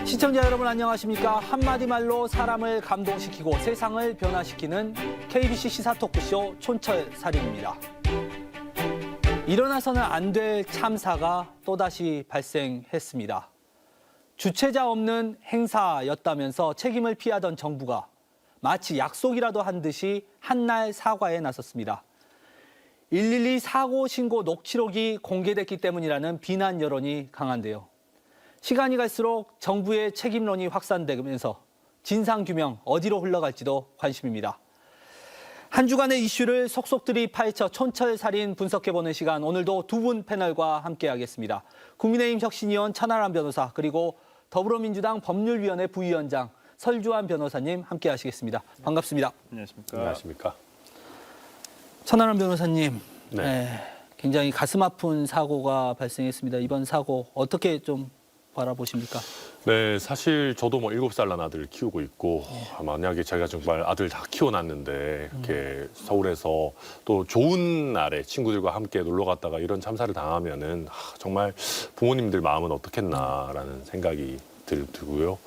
시청자 여러분 안녕하십니까? 한마디 말로 사람을 감동시키고 세상을 변화시키는 KBC 시사 토크쇼 촌철살인입니다. 일어나서는 안 될 참사가 또다시 발생했습니다. 주최자 없는 행사였다면서 책임을 피하던 정부가 마치 약속이라도 한 듯이 한날 사과에 나섰습니다. 112 사고 신고 녹취록이 공개됐기 때문이라는 비난 여론이 강한데요. 시간이 갈수록 정부의 책임론이 확산되면서 진상규명 어디로 흘러갈지도 관심입니다. 한 주간의 이슈를 속속들이 파헤쳐 촌철살인 분석해보는 시간, 오늘도 두 분 패널과 함께하겠습니다. 국민의힘 혁신위원 천하람 변호사, 그리고 더불어민주당 법률위원회 부위원장 설주환 변호사님 함께하시겠습니다. 반갑습니다. 안녕하십니까. 안녕하십니까. 천하람 변호사님, 네. 굉장히 가슴 아픈 사고가 발생했습니다. 이번 사고 어떻게 좀 바라보십니까? 네, 사실 저도 뭐 7살 난 아들을 키우고 있고 만약에 제가 정말 아들 다 키워놨는데 이렇게 서울에서 또 좋은 날에 친구들과 함께 놀러 갔다가 이런 참사를 당하면은 정말 부모님들 마음은 어떻겠나라는 생각이 들고요.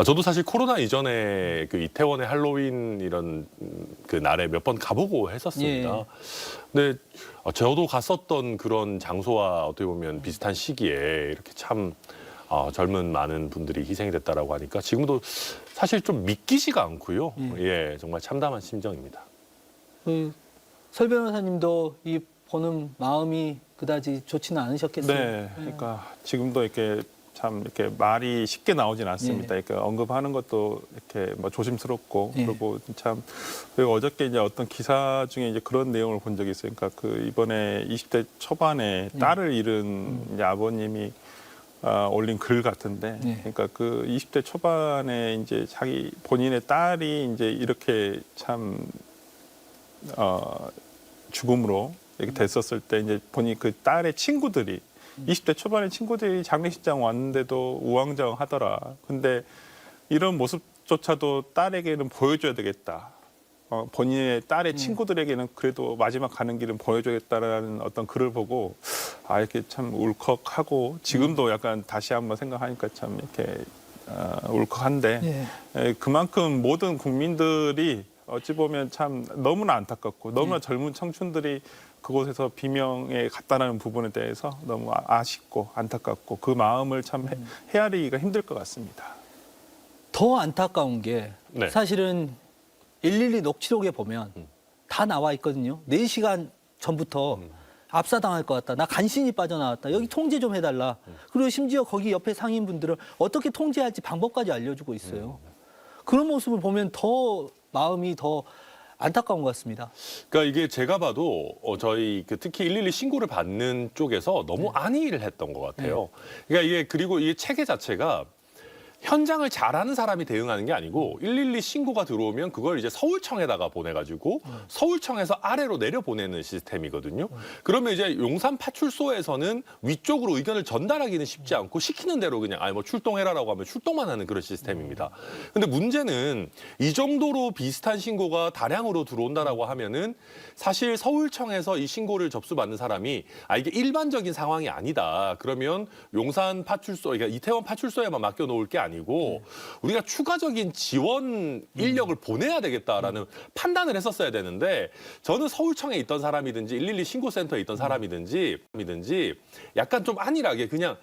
저도 사실 코로나 이전에 그 이태원의 할로윈 이런 그 날에 몇 번 가보고 했었습니다. 예. 근데 저도 갔었던 그런 장소와 어떻게 보면 비슷한 시기에 이렇게 참 젊은 많은 분들이 희생이 됐다라고 하니까 지금도 사실 좀 믿기지가 않고요. 예, 정말 참담한 심정입니다. 설 변호사님도 이 보는 마음이 그다지 좋지는 않으셨겠어요? 네, 그러니까 지금도 이렇게 참 이렇게 말이 쉽게 나오진 않습니다. 그러니까 언급하는 것도 이렇게 뭐 조심스럽고 그리고 참 그리고 어저께 이제 어떤 기사 중에 이제 그런 내용을 본 적이 있어요. 그러니까 그 이번에 20대 초반에 딸을 잃은 이제 아버님이 올린 글 같은데, 그러니까 그 20대 초반에 이제 자기 본인의 딸이 이제 이렇게 참 죽음으로 이렇게 됐었을 때 이제 본인 그 딸의 친구들이 20대 초반의 친구들이 장례식장 왔는데도 우왕좌왕하더라. 근데 이런 모습조차도 딸에게는 보여줘야 되겠다. 본인의 딸의 친구들에게는 그래도 마지막 가는 길은 보여줘야겠다라는 어떤 글을 보고 이렇게 참 울컥하고 지금도 약간 다시 한번 생각하니까 참 이렇게 울컥한데 그만큼 모든 국민들이 어찌 보면 참 너무나 안타깝고 너무나 젊은 청춘들이 그곳에서 비명에 갔다는 부분에 대해서 너무 아쉽고 안타깝고 그 마음을 참 헤아리기가 힘들 것 같습니다. 더 안타까운 게 네. 사실은 112 녹취록에 보면 다 나와 있거든요. 4시간 전부터 압사당할 것 같다. 나 간신히 빠져나왔다. 여기 통제 좀 해달라. 그리고 심지어 거기 옆에 상인분들은 어떻게 통제할지 방법까지 알려주고 있어요. 그런 모습을 보면 더 마음이 더 안타까운 것 같습니다. 그러니까 이게 제가 봐도 저희 특히 112 신고를 받는 쪽에서 너무 안일을 했던 것 같아요. 그러니까 이게 그리고 이 체계 자체가 현장을 잘하는 사람이 대응하는 게 아니고 112 신고가 들어오면 그걸 이제 서울청에다가 보내가지고 서울청에서 아래로 내려보내는 시스템이거든요. 그러면 이제 용산 파출소에서는 위쪽으로 의견을 전달하기는 쉽지 않고 시키는 대로 그냥 뭐 출동해라라고 하면 출동만 하는 그런 시스템입니다. 근데 문제는 이 정도로 비슷한 신고가 다량으로 들어온다라고 하면은 사실 서울청에서 이 신고를 접수받는 사람이 이게 일반적인 상황이 아니다. 그러면 용산 파출소, 그러니까 이태원 파출소에만 맡겨놓을 게 아니고 우리가 추가적인 지원 인력을 보내야 되겠다라는 판단을 했었어야 되는데 저는 서울청에 있던 사람이든지 112 신고센터에 있던 사람이든지 약간 좀 안일하게 그냥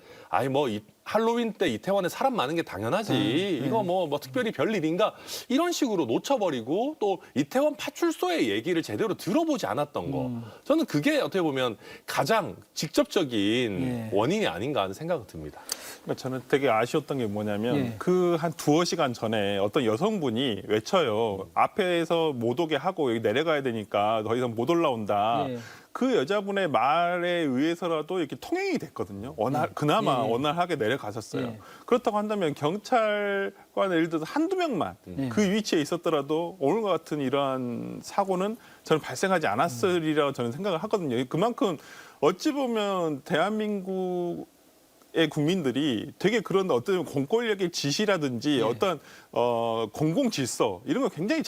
할로윈 때 이태원에 사람 많은 게 당연하지. 이거 뭐 특별히 별일인가? 이런 식으로 놓쳐버리고 또 이태원 파출소의 얘기를 제대로 들어보지 않았던 거. 저는 그게 어떻게 보면 가장 직접적인 원인이 아닌가 하는 생각이 듭니다. 그러니까 저는 되게 아쉬웠던 게 뭐냐면 그 한 두어 시간 전에 어떤 여성분이 외쳐요. 앞에서 못 오게 하고 여기 내려가야 되니까 더 이상 못 올라온다. 그 여자분의 말에 의해서라도 이렇게 통행이 됐거든요. 그나마 원활하게 내려갔었어요. 그렇다고 한다면 경찰관 예를 들어서 한두 명만 그 위치에 있었더라도 오늘과 같은 이러한 사고는 저는 발생하지 않았으리라고 저는 생각을 하거든요. 그만큼 어찌 보면 대한민국 국민들이 되게 그런 어떤 공권력의 지시라든지 네. 어떤 공공 질서 이런 거 굉장히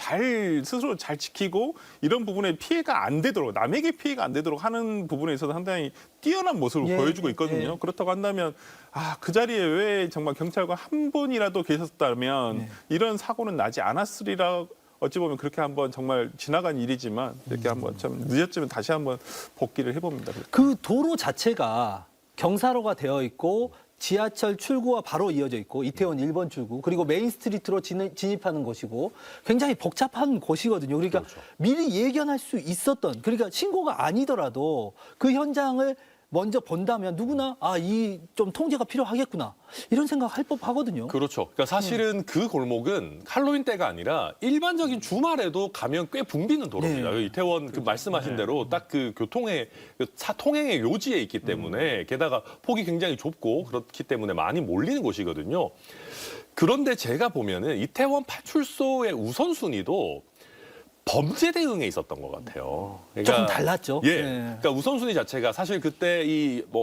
스스로 잘 지키고 이런 부분에 피해가 안 되도록 남에게 피해가 안 되도록 하는 부분에 있어서 상당히 뛰어난 모습을 예, 보여주고 있거든요. 예. 그렇다고 한다면 그 자리에 왜 정말 경찰관 한 분이라도 계셨다면 네. 이런 사고는 나지 않았으리라. 어찌 보면 그렇게 한번 정말 지나간 일이지만 이렇게 한번 참 늦었지만 다시 한번 복귀를 해봅니다. 그 도로 자체가 경사로가 되어 있고 지하철 출구와 바로 이어져 있고 이태원 1번 출구 그리고 메인 스트리트로 진입하는 곳이고 굉장히 복잡한 곳이거든요. 그러니까 그렇죠. 미리 예견할 수 있었던 그러니까 신고가 아니더라도 그 현장을 먼저 본다면 누구나 이 좀 통제가 필요하겠구나 이런 생각할 법하거든요. 그렇죠. 그러니까 사실은 그 골목은 할로윈 때가 아니라 일반적인 주말에도 가면 꽤 붐비는 도로입니다. 네. 이태원 그 말씀하신 대로 딱 그 교통의 통행의 요지에 있기 때문에 게다가 폭이 굉장히 좁고 그렇기 때문에 많이 몰리는 곳이거든요. 그런데 제가 보면은 이태원 파출소의 우선순위도 범죄 대응에 있었던 것 같아요. 조금 달랐죠. 예. 네. 그러니까 우선순위 자체가 사실 그때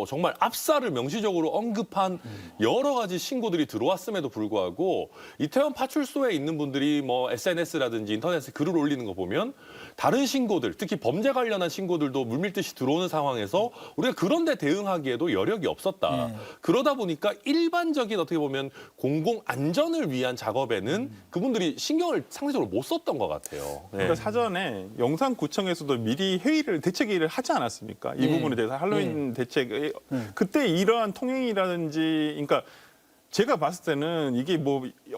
정말 압사를 명시적으로 언급한 여러 가지 신고들이 들어왔음에도 불구하고 이태원 파출소에 있는 분들이 SNS라든지 인터넷에 글을 올리는 거 보면 다른 신고들, 특히 범죄 관련한 신고들도 물밀듯이 들어오는 상황에서 우리가 그런 데 대응하기에도 여력이 없었다. 네. 그러다 보니까 일반적인 어떻게 보면 공공 안전을 위한 작업에는 그분들이 신경을 상대적으로 못 썼던 것 같아요. 네. 그러니까 사전에 영산구청에서도 미리 대책회의를 하지 않았습니까? 이 네. 부분에 대해서 할로윈 대책 그때 이러한 통행이라든지 그러니까 제가 봤을 때는 이게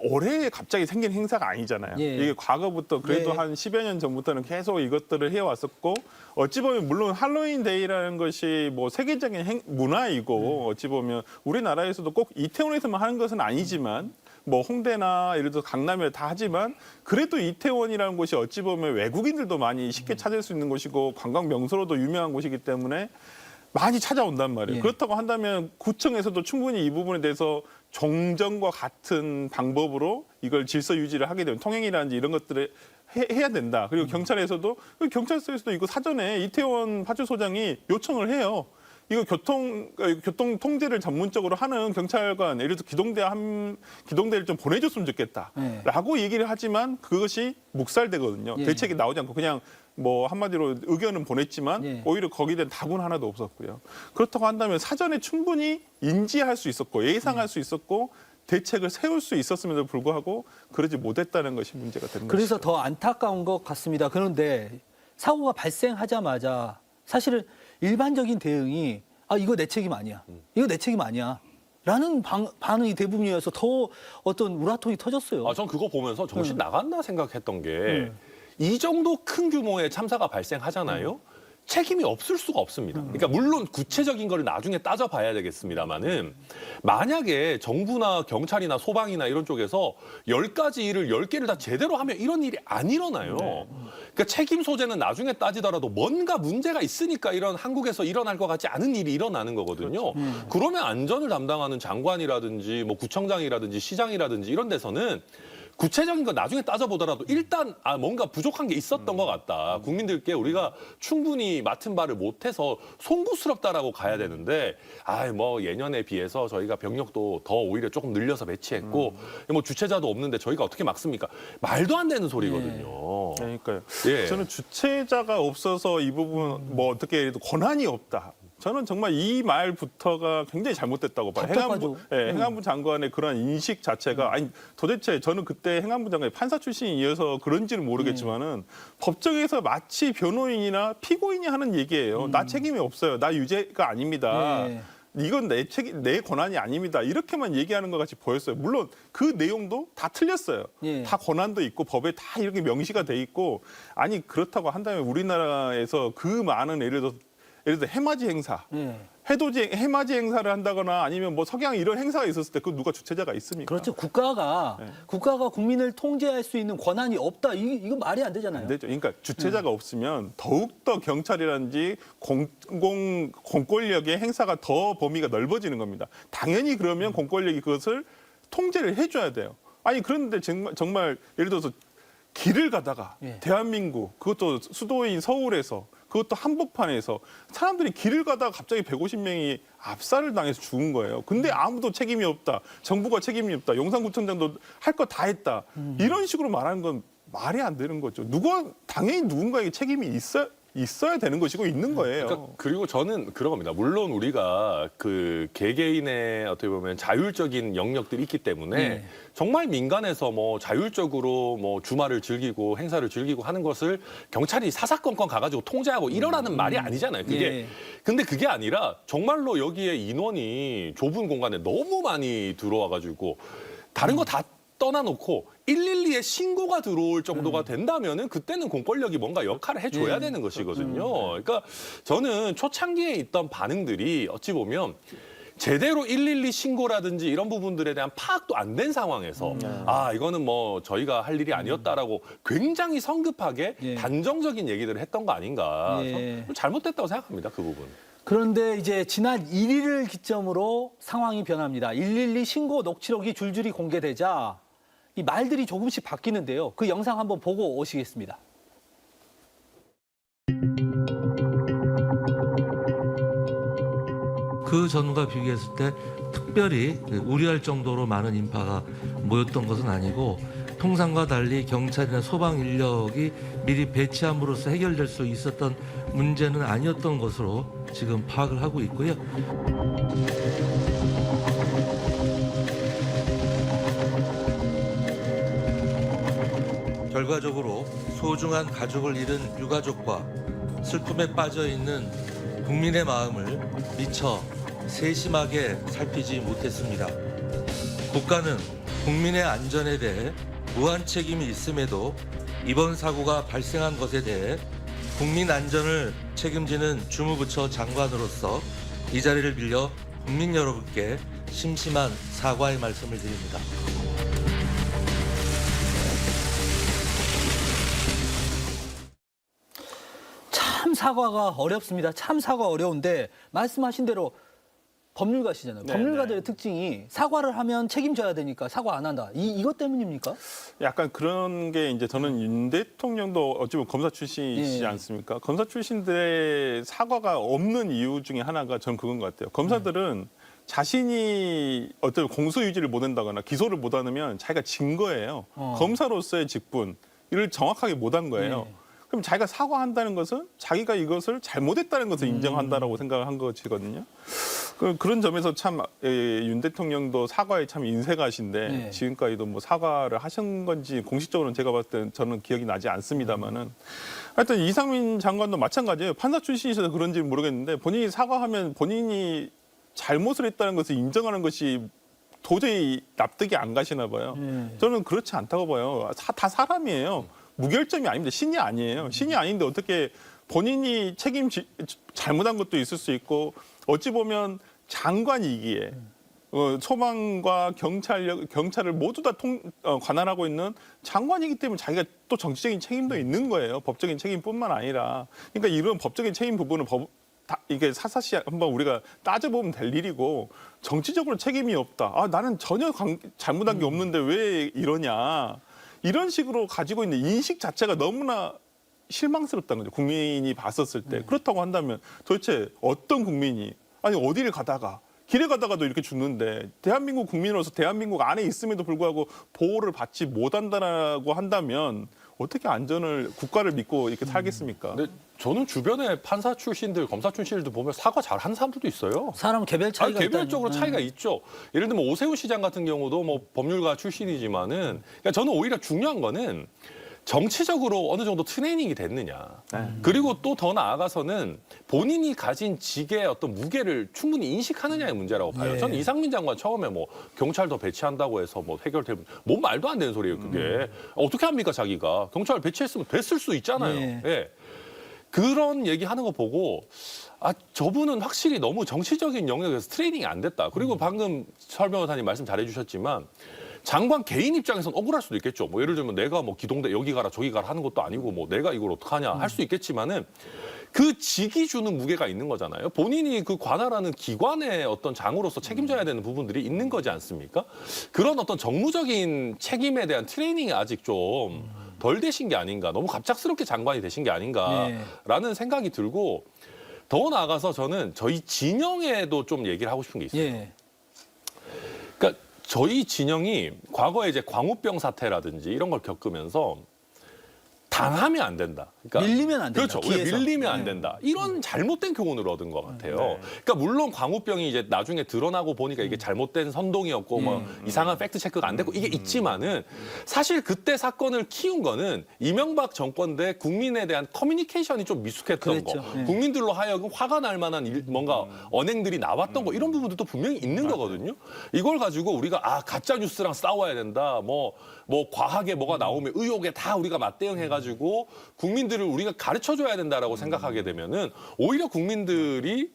올해 갑자기 생긴 행사가 아니잖아요. 예. 이게 과거부터 그래도 예. 한 10여 년 전부터는 계속 이것들을 해왔었고 어찌 보면 물론 할로윈 데이라는 것이 세계적인 문화이고 어찌 보면 우리나라에서도 꼭 이태원에서만 하는 것은 아니지만 홍대나 예를 들어 강남에 다 하지만 그래도 이태원이라는 곳이 어찌 보면 외국인들도 많이 쉽게 찾을 수 있는 곳이고 관광 명소로도 유명한 곳이기 때문에 많이 찾아온단 말이에요. 예. 그렇다고 한다면 구청에서도 충분히 이 부분에 대해서 종전과 같은 방법으로 이걸 질서 유지를 하게 되면 통행이라든지 이런 것들을 해야 된다. 그리고 경찰에서도 경찰서에서도 이거 사전에 이태원 파출소장이 요청을 해요. 이거 교통 통제를 전문적으로 하는 경찰관, 예를 들어 기동대를 좀 보내줬으면 좋겠다라고 얘기를 하지만 그것이 묵살되거든요. 예. 대책이 나오지 않고 그냥 한마디로 의견은 보냈지만 예. 오히려 거기에 대한 답은 하나도 없었고요. 그렇다고 한다면 사전에 충분히 인지할 수 있었고 예상할 수 있었고 대책을 세울 수 있었음에도 불구하고 그러지 못했다는 것이 문제가 되는 것이죠. 그래서 더 안타까운 것 같습니다. 그런데 사고가 발생하자마자 사실은 일반적인 대응이 이거 내 책임 아니야. 이거 내 책임 아니야. 라는 반응이 대부분이어서 더 어떤 우라통이 터졌어요. 전 그거 보면서 정신 나갔나 생각했던 게 이 정도 큰 규모의 참사가 발생하잖아요. 책임이 없을 수가 없습니다. 그러니까 물론 구체적인 걸 나중에 따져봐야 되겠습니다만은 만약에 정부나 경찰이나 소방이나 이런 쪽에서 10가지 일을 10개를 다 제대로 하면 이런 일이 안 일어나요. 그러니까 책임 소재는 나중에 따지더라도 뭔가 문제가 있으니까 이런 한국에서 일어날 것 같지 않은 일이 일어나는 거거든요. 그러면 안전을 담당하는 장관이라든지 구청장이라든지 시장이라든지 이런 데서는 구체적인 건 나중에 따져보더라도 일단 뭔가 부족한 게 있었던 것 같다. 국민들께 우리가 충분히 맡은 바를 못해서 송구스럽다라고 가야 되는데 예년에 비해서 저희가 병력도 더 오히려 조금 늘려서 배치했고 주체자도 없는데 저희가 어떻게 막습니까? 말도 안 되는 소리거든요. 그러니까요. 예. 저는 주체자가 없어서 이 부분 어떻게 해도 권한이 없다. 저는 정말 이 말부터가 굉장히 잘못됐다고 봐요. 행안부 장관의 그런 인식 자체가 도대체 저는 그때 행안부 장관이 판사 출신이어서 그런지는 모르겠지만은 법정에서 마치 변호인이나 피고인이 하는 얘기예요. 나 책임이 없어요. 나 유죄가 아닙니다. 이건 내 권한이 아닙니다. 이렇게만 얘기하는 것 같이 보였어요. 물론 그 내용도 다 틀렸어요. 다 권한도 있고 법에 다 이렇게 명시가 돼 있고 그렇다고 한다면 우리나라에서 그 많은 예를 들어 해맞이 행사, 해맞이 행사를 한다거나 아니면 석양 이런 행사가 있었을 때 그 누가 주체자가 있습니까? 그렇죠. 국가가 국민을 통제할 수 있는 권한이 없다. 이거 말이 안 되잖아요. 안 되죠. 그러니까 주체자가 없으면 더욱더 경찰이라든지 공권력의 행사가 더 범위가 넓어지는 겁니다. 당연히 그러면 공권력이 그것을 통제를 해줘야 돼요. 그런데 정말 예를 들어서 길을 가다가 대한민국 그것도 수도인 서울에서 그것도 한복판에서 사람들이 길을 가다가 갑자기 150명이 압살을 당해서 죽은 거예요. 근데 아무도 책임이 없다. 정부가 책임이 없다. 용산구청장도 할 거 다 했다. 이런 식으로 말하는 건 말이 안 되는 거죠. 당연히 누군가에게 책임이 있어야 되는 것이고 있는 거예요. 그러니까 그리고 저는 그런 겁니다. 물론 우리가 그 개개인의 어떻게 보면 자율적인 영역들이 있기 때문에 네. 정말 민간에서 뭐 자율적으로 뭐 주말을 즐기고 행사를 즐기고 하는 것을 경찰이 사사건건 가가지고 통제하고 이러라는 말이 아니잖아요. 그게 예. 근데 그게 아니라 정말로 여기에 인원이 좁은 공간에 너무 많이 들어와가지고 다른 거 다 떠나놓고 112에 신고가 들어올 정도가 된다면은 그때는 공권력이 뭔가 역할을 해줘야 되는 것이거든요. 그러니까 저는 초창기에 있던 반응들이 어찌 보면 제대로 112 신고라든지 이런 부분들에 대한 파악도 안 된 상황에서 아 이거는 뭐 저희가 할 일이 아니었다라고 굉장히 성급하게 예. 단정적인 얘기들을 했던 거 아닌가. 예. 좀 잘못됐다고 생각합니다. 그 부분. 그런데 이제 지난 1일을 기점으로 상황이 변합니다. 112 신고 녹취록이 줄줄이 공개되자 이 말들이 조금씩 바뀌는데요. 그 영상 한번 보고 오시겠습니다. 그 전과 비교했을 때 특별히 우려할 정도로 많은 인파가 모였던 것은 아니고 통상과 달리 경찰이나 소방 인력이 미리 배치함으로써 해결될 수 있었던 문제는 아니었던 것으로 지금 파악을 하고 있고요. 결과적으로 소중한 가족을 잃은 유가족과 슬픔에 빠져 있는 국민의 마음을 미처 세심하게 살피지 못했습니다. 국가는 국민의 안전에 대해 무한 책임이 있음에도 이번 사고가 발생한 것에 대해 국민 안전을 책임지는 주무부처 장관으로서 이 자리를 빌려 국민 여러분께 심심한 사과의 말씀을 드립니다. 참 사과가 어렵습니다. 참 사과 어려운데 말씀하신 대로 법률가시잖아요. 네, 법률가들의 네. 특징이 사과를 하면 책임져야 되니까 사과 안 한다. 이것 때문입니까? 약간 그런 게 이제 저는 윤 대통령도 어찌 보면 검사 출신이시지 예. 않습니까? 검사 출신들의 사과가 없는 이유 중에 하나가 전 그건 것 같아요. 검사들은 자신이 어떤 공소유지를 못 한다거나 기소를 못 하면 자기가 진 거예요. 검사로서의 직분 이를 정확하게 못 한 거예요. 네. 그럼 자기가 사과한다는 것은 자기가 이것을 잘못했다는 것을 인정한다라고 생각을 한 것이거든요. 그런 점에서 참 윤 대통령도 사과에 참 인색하신데 네. 지금까지도 뭐 사과를 하신 건지 공식적으로는 제가 봤을 때는 저는 기억이 나지 않습니다만은 하여튼 이상민 장관도 마찬가지예요. 판사 출신이셔서 그런지 모르겠는데 본인이 사과하면 본인이 잘못을 했다는 것을 인정하는 것이 도저히 납득이 안 가시나 봐요. 저는 그렇지 않다고 봐요. 다 사람이에요. 무결점이 아닙니다. 신이 아니에요. 신이 아닌데 어떻게 본인이 잘못한 것도 있을 수 있고 어찌 보면 장관이기에 소방과 경찰을 모두 다 관할하고 있는 장관이기 때문에 자기가 또 정치적인 책임도 있는 거예요. 법적인 책임뿐만 아니라. 그러니까 이런 법적인 책임 부분은 이게 사사시 한번 우리가 따져보면 될 일이고 정치적으로 책임이 없다. 아, 나는 전혀 잘못한 게 없는데 왜 이러냐. 이런 식으로 가지고 있는 인식 자체가 너무나 실망스럽다는 거죠. 국민이 봤었을 때. 그렇다고 한다면 도대체 어떤 국민이 아니 어디를 가다가 길에 가다가도 이렇게 죽는데 대한민국 국민으로서 대한민국 안에 있음에도 불구하고 보호를 받지 못한다라고 한다면 어떻게 국가를 믿고 이렇게 살겠습니까? 근데 저는 주변에 판사 출신들, 검사 출신들도 보면 사과 잘하는 사람들도 있어요. 사람 개별 차이가 개별적으로 있다니. 차이가 있죠. 예를 들면 오세훈 시장 같은 경우도 뭐 법률가 출신이지만은 그러니까 저는 오히려 중요한 거는 정치적으로 어느 정도 트레이닝이 됐느냐. 그리고 또 더 나아가서는 본인이 가진 직의 어떤 무게를 충분히 인식하느냐의 문제라고 봐요. 예. 저는 이상민 장관 처음에 뭐 경찰 더 배치한다고 해서 뭐 해결될 뭔 말도 안 되는 소리예요, 그게. 어떻게 합니까, 자기가. 경찰 배치했으면 됐을 수 있잖아요. 예. 예. 그런 얘기하는 거 보고 아 저분은 확실히 너무 정치적인 영역에서 트레이닝이 안 됐다. 그리고 방금 설 변호사님 말씀 잘해주셨지만 장관 개인 입장에서는 억울할 수도 있겠죠. 뭐 예를 들면 내가 뭐 기동대 여기 가라 저기 가라 하는 것도 아니고 뭐 내가 이걸 어떡하냐 할 수 있겠지만은 그 직이 주는 무게가 있는 거잖아요. 본인이 그 관할하는 기관의 어떤 장으로서 책임져야 되는 부분들이 있는 거지 않습니까? 그런 어떤 정무적인 책임에 대한 트레이닝이 아직 좀 덜 되신 게 아닌가, 너무 갑작스럽게 장관이 되신 게 아닌가라는 생각이 들고 더 나아가서 저는 저희 진영에도 좀 얘기를 하고 싶은 게 있어요. 예. 그러니까 저희 진영이 과거에 이제 광우병 사태라든지 이런 걸 겪으면서 당하면 안 된다. 그러니까 밀리면 안 된다. 그렇죠. 우리가 기에서. 밀리면 안 네. 된다. 이런 잘못된 교훈을 얻은 것 같아요. 네. 그러니까 물론 광우병이 이제 나중에 드러나고 보니까 이게 잘못된 선동이었고 뭐 이상한 팩트 체크가 안 됐고 이게 있지만은 사실 그때 사건을 키운 거는 이명박 정권 대 국민에 대한 커뮤니케이션이 좀 미숙했던 그랬죠. 거. 네. 국민들로 하여금 화가 날 만한 뭔가 언행들이 나왔던 거 이런 부분들도 분명히 있는 거거든요. 이걸 가지고 우리가 가짜 뉴스랑 싸워야 된다. 뭐 과하게 뭐가 나오면 의혹에 다 우리가 맞대응해가지고 국민들을 우리가 가르쳐줘야 된다라고 생각하게 되면은 오히려 국민들이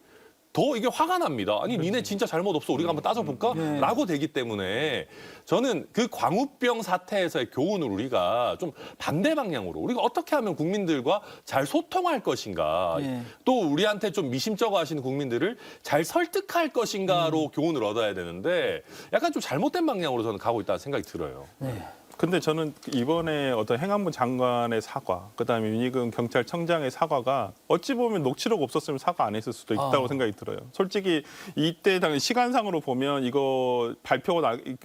더 이게 화가 납니다. 아니 니네 진짜 잘못 없어. 우리가 한번 따져볼까? 네. 라고 되기 때문에 저는 그 광우병 사태에서의 교훈을 우리가 좀 반대 방향으로 우리가 어떻게 하면 국민들과 잘 소통할 것인가 네. 또 우리한테 좀 미심쩍어 하시는 국민들을 잘 설득할 것인가로 교훈을 얻어야 되는데 약간 좀 잘못된 방향으로 저는 가고 있다는 생각이 들어요. 네. 근데 저는 이번에 어떤 행안부 장관의 사과, 그다음에 윤희근 경찰청장의 사과가 어찌 보면 녹취록 없었으면 사과 안 했을 수도 있다고 생각이 들어요. 솔직히 이때 당시 시간상으로 보면 이거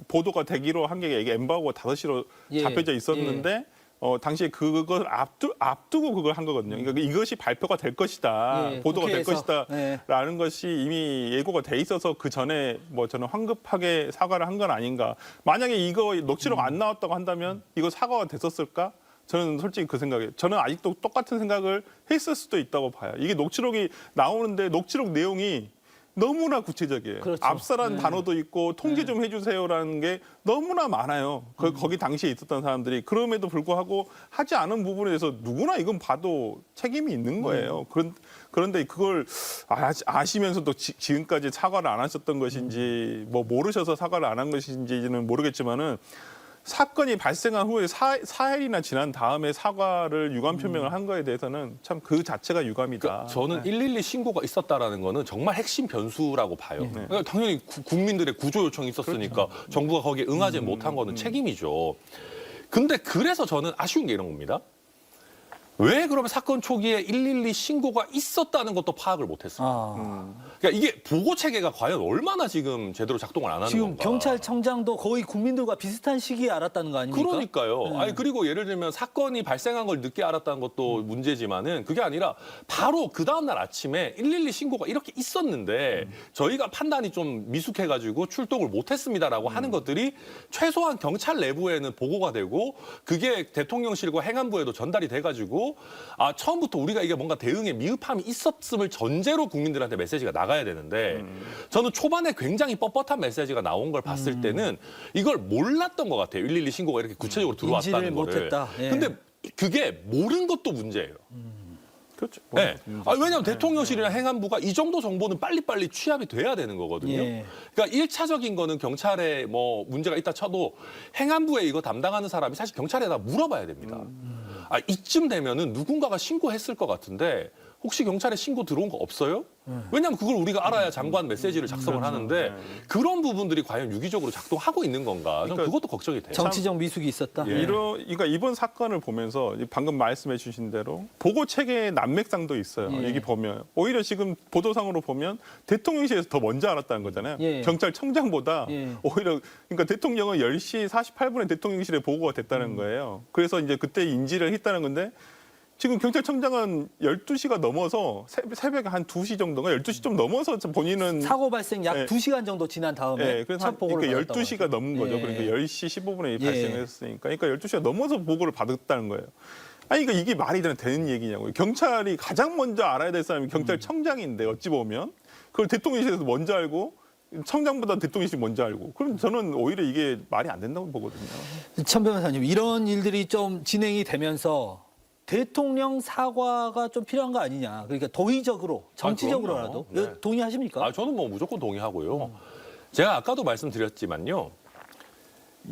보도가 되기로 한 게 이게 엠바고가 5시로 예, 잡혀져 있었는데 당시에 그걸 앞두고 그걸 한 거거든요. 그러니까 이것이 발표가 될 것이다, 예, 보도가 될 국회에서. 것이다라는 것이 이미 예고가 돼 있어서 그 전에 저는 황급하게 사과를 한 건 아닌가. 만약에 이거 녹취록 안 나왔다고 한다면 이거 사과가 됐었을까? 저는 솔직히 그 생각이에요. 저는 아직도 똑같은 생각을 했을 수도 있다고 봐요. 이게 녹취록이 나오는데 녹취록 내용이 너무나 구체적이에요. 그렇죠. 압사라는 네. 단어도 있고 통제 좀 해주세요라는 게 너무나 많아요. 거기 당시에 있었던 사람들이. 그럼에도 불구하고 하지 않은 부분에 대해서 누구나 이건 봐도 책임이 있는 거예요. 그런데 그걸 아시면서도 지금까지 사과를 안 하셨던 것인지 모르셔서 사과를 안 한 것인지는 모르겠지만은 사건이 발생한 후에 4일이나 지난 다음에 사과를 유감 표명을 한 거에 대해서는 참 그 자체가 유감이다. 그러니까 저는 112 신고가 있었다라는 거는 정말 핵심 변수라고 봐요. 그러니까 당연히 국민들의 구조 요청이 있었으니까 정부가 거기에 응하지 못한 거는 책임이죠. 근데 그래서 저는 아쉬운 게 이런 겁니다. 왜 그러면 사건 초기에 112 신고가 있었다는 것도 파악을 못했을까? 그러니까 이게 보고 체계가 과연 얼마나 지금 제대로 작동을 안 하는 지금 건가? 경찰청장도 거의 국민들과 비슷한 시기에 알았다는 거 아닙니까? 그러니까요. 네. 아니 그리고 예를 들면 사건이 발생한 걸 늦게 알았다는 것도 문제지만은 그게 아니라 바로 그 다음 날 아침에 112 신고가 이렇게 있었는데 저희가 판단이 좀 미숙해가지고 출동을 못했습니다라고 하는 것들이 최소한 경찰 내부에는 보고가 되고 그게 대통령실과 행안부에도 전달이 돼가지고 처음부터 우리가 이게 뭔가 대응에 미흡함이 있었음을 전제로 국민들한테 메시지가 나가야 되는데 저는 초반에 굉장히 뻣뻣한 메시지가 나온 걸 봤을 때는 이걸 몰랐던 것 같아요. 112 신고가 이렇게 구체적으로 들어왔다는 인지를 거를. 못했다. 예. 근데 그게 모른 것도 문제예요. 그렇죠. 네. 왜냐하면 대통령실이나 행안부가 이 정도 정보는 빨리빨리 취합이 돼야 되는 거거든요. 예. 그러니까 1차적인 거는 경찰에 문제가 있다 쳐도 행안부에 이거 담당하는 사람이 사실 경찰에다 물어봐야 됩니다. 이쯤 되면은 누군가가 신고했을 것 같은데 혹시 경찰에 신고 들어온 거 없어요? 왜냐하면 그걸 우리가 알아야 장관 메시지를 작성을 하는데 그런 부분들이 과연 유기적으로 작동하고 있는 건가? 저는 그러니까 그것도 걱정이 돼요. 정치적 미숙이 있었다. 예. 그러니까 이번 사건을 보면서 방금 말씀해 주신 대로 보고 체계의 난맥상도 있어요. 예. 이게 보면 오히려 지금 보도상으로 보면 대통령실에서 더 먼저 알았다는 거잖아요. 예. 경찰청장보다 예. 오히려 그러니까 대통령은 10시 48분에 대통령실에 보고가 됐다는 거예요. 그래서 이제 그때 인지를 했다는 건데 지금 경찰청장은 12시가 넘어서 새벽에 한 2시 정도가 12시 좀 넘어서 본인은 사고 발생 약 예. 2시간 정도 지난 다음에 그래서 첫 보고를 그러니까 받았다고 12시가 넘은 거죠. 예. 그러니까 10시 15분에 예. 발생했으니까. 그러니까 12시가 넘어서 보고를 받았다는 거예요. 아니, 그러니까 이게 말이 되는 얘기냐고요. 경찰이 가장 먼저 알아야 될 사람이 경찰청장인데 어찌 보면 그걸 대통령실에서 먼저 알고 청장보다 대통령실이 먼저 알고. 그럼 저는 오히려 이게 말이 안 된다고 보거든요. 천 변호사님, 이런 일들이 좀 진행이 되면서 대통령 사과가 좀 필요한 거 아니냐. 그러니까 도의적으로, 정치적으로라도. 그럼요. 네. 동의하십니까? 저는 무조건 동의하고요. 제가 아까도 말씀드렸지만요.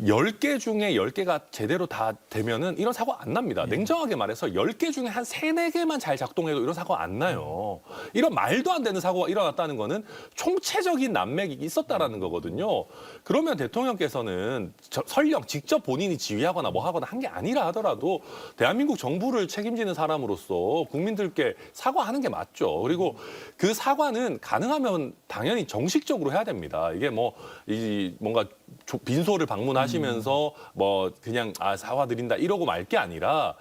10개 중에 10개가 제대로 다 되면은 이런 사고 안 납니다. 냉정하게 말해서 10개 중에 한 3, 4개만 잘 작동해도 이런 사고 안 나요. 이런 말도 안 되는 사고가 일어났다는 거는 총체적인 난맥이 있었다라는 거거든요. 그러면 대통령께서는 설령 직접 본인이 지휘하거나 뭐 하거나 한 게 아니라 하더라도 대한민국 정부를 책임지는 사람으로서 국민들께 사과하는 게 맞죠. 그리고 그 사과는 가능하면 당연히 정식적으로 해야 됩니다. 이게 뭐 뭔가 빈소를 방문하시면서 뭐 그냥 사과드린다 이러고 말 게 아니라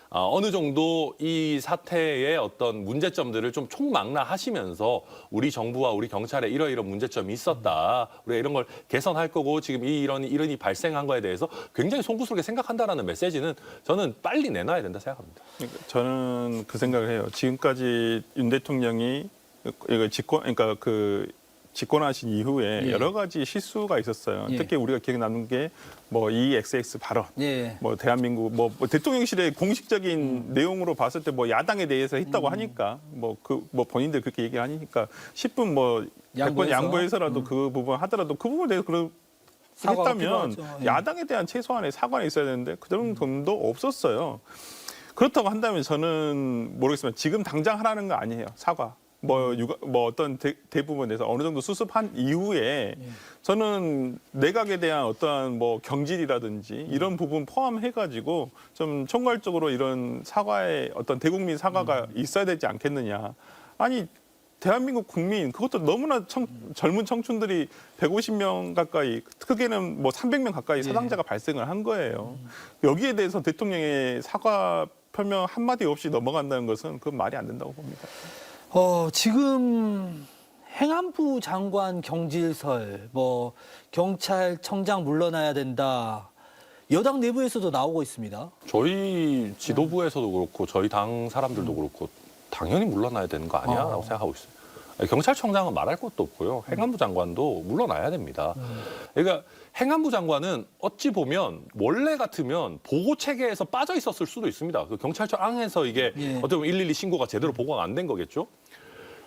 어느 정도 이 사태의 어떤 문제점들을 좀 총망라하시면서 우리 정부와 우리 경찰에 이러이런 문제점이 있었다. 우리가 이런 걸 개선할 거고 지금 이런 일이 발생한 거에 대해서 굉장히 송구스럽게 생각한다라는 메시지는 저는 빨리 내놔야 된다 생각합니다. 그러니까 저는 그 생각을 해요. 지금까지 윤 대통령이 이거 집권하신 이후에 예. 여러 가지 실수가 있었어요. 예. 특히 우리가 기억 남는 게 뭐 EXX 발언, 예. 뭐 대한민국 뭐 대통령실의 공식적인 내용으로 봤을 때 뭐 야당에 대해서 했다고 하니까 뭐 본인들 그렇게 얘기를 하니까 10분 뭐 100번 양보해서라도 그 부분 하더라도 그 부분에 대해서 그런 사과가 했다면 필요하죠. 예. 야당에 대한 최소한의 사과는 있어야 되는데 그 정도도 없었어요. 그렇다고 한다면 저는 모르겠지만 지금 당장 하라는 거 아니에요. 사과. 뭐 어떤 대부분에서 어느 정도 수습한 이후에 저는 내각에 대한 어떠한 뭐 경질이라든지 이런 부분 포함해가지고 좀 총괄적으로 이런 사과의 어떤 대국민 사과가 있어야 되지 않겠느냐. 아니 대한민국 국민 그것도 너무나 젊은 청춘들이 150명 가까이 크게는 뭐 300명 가까이 사상자가 발생을 한 거예요. 여기에 대해서 대통령의 사과 표명 한마디 없이 넘어간다는 것은 그건 말이 안 된다고 봅니다. 지금 행안부 장관 경질설, 뭐 경찰청장 물러나야 된다. 여당 내부에서도 나오고 있습니다. 저희 지도부에서도 그렇고 저희 당 사람들도 그렇고 당연히 물러나야 되는 거 아니야라고 생각하고 있어요. 아니, 경찰청장은 말할 것도 없고요. 행안부 장관도 물러나야 됩니다. 그러니까 행안부 장관은 어찌 보면 원래 같으면 보고 체계에서 빠져 있었을 수도 있습니다. 그 경찰청 안에서 이게 예. 어떻게 보면 112 신고가 제대로 보고가 안 된 거겠죠.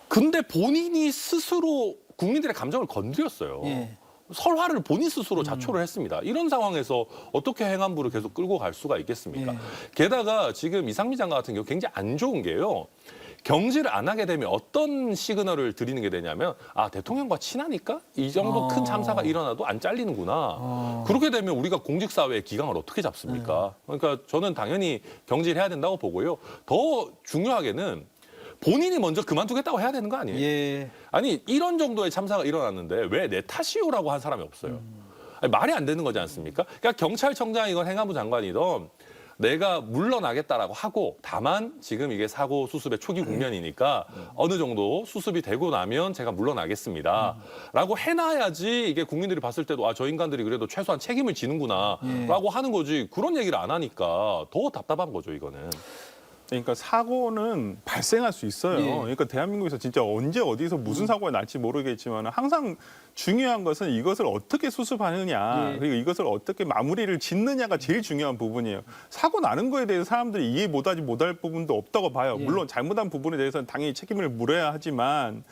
근데 본인이 스스로 국민들의 감정을 건드렸어요. 예. 설화를 본인 스스로 자초를 했습니다. 이런 상황에서 어떻게 행안부를 계속 끌고 갈 수가 있겠습니까? 예. 게다가 지금 이상미 장관 같은 경우 굉장히 안 좋은 게요. 경질을 안 하게 되면 어떤 시그널을 드리는 게 되냐면 대통령과 친하니까 이 정도 큰 참사가 일어나도 안 잘리는구나. 그렇게 되면 우리가 공직사회의 기강을 어떻게 잡습니까? 그러니까 저는 당연히 경질해야 된다고 보고요. 더 중요하게는 본인이 먼저 그만두겠다고 해야 되는 거 아니에요? 예. 아니 이런 정도의 참사가 일어났는데 왜 내 탓이오라고 한 사람이 없어요. 아니, 말이 안 되는 거지 않습니까? 그러니까 경찰청장이건 행안부 장관이든 내가 물러나겠다라고 하고 다만 지금 이게 사고 수습의 초기 국면이니까 어느 정도 수습이 되고 나면 제가 물러나겠습니다라고 해놔야지 이게 국민들이 봤을 때도 저 인간들이 그래도 최소한 책임을 지는구나라고 하는 거지 그런 얘기를 안 하니까 더 답답한 거죠 이거는. 그러니까 사고는 발생할 수 있어요. 예. 그러니까 대한민국에서 진짜 언제 어디서 무슨 사고가 날지 모르겠지만 항상 중요한 것은 이것을 어떻게 수습하느냐 예. 그리고 이것을 어떻게 마무리를 짓느냐가 제일 중요한 부분이에요. 사고 나는 거에 대해서 사람들이 이해 못할 부분도 없다고 봐요. 예. 물론 잘못한 부분에 대해서는 당연히 책임을 물어야 하지만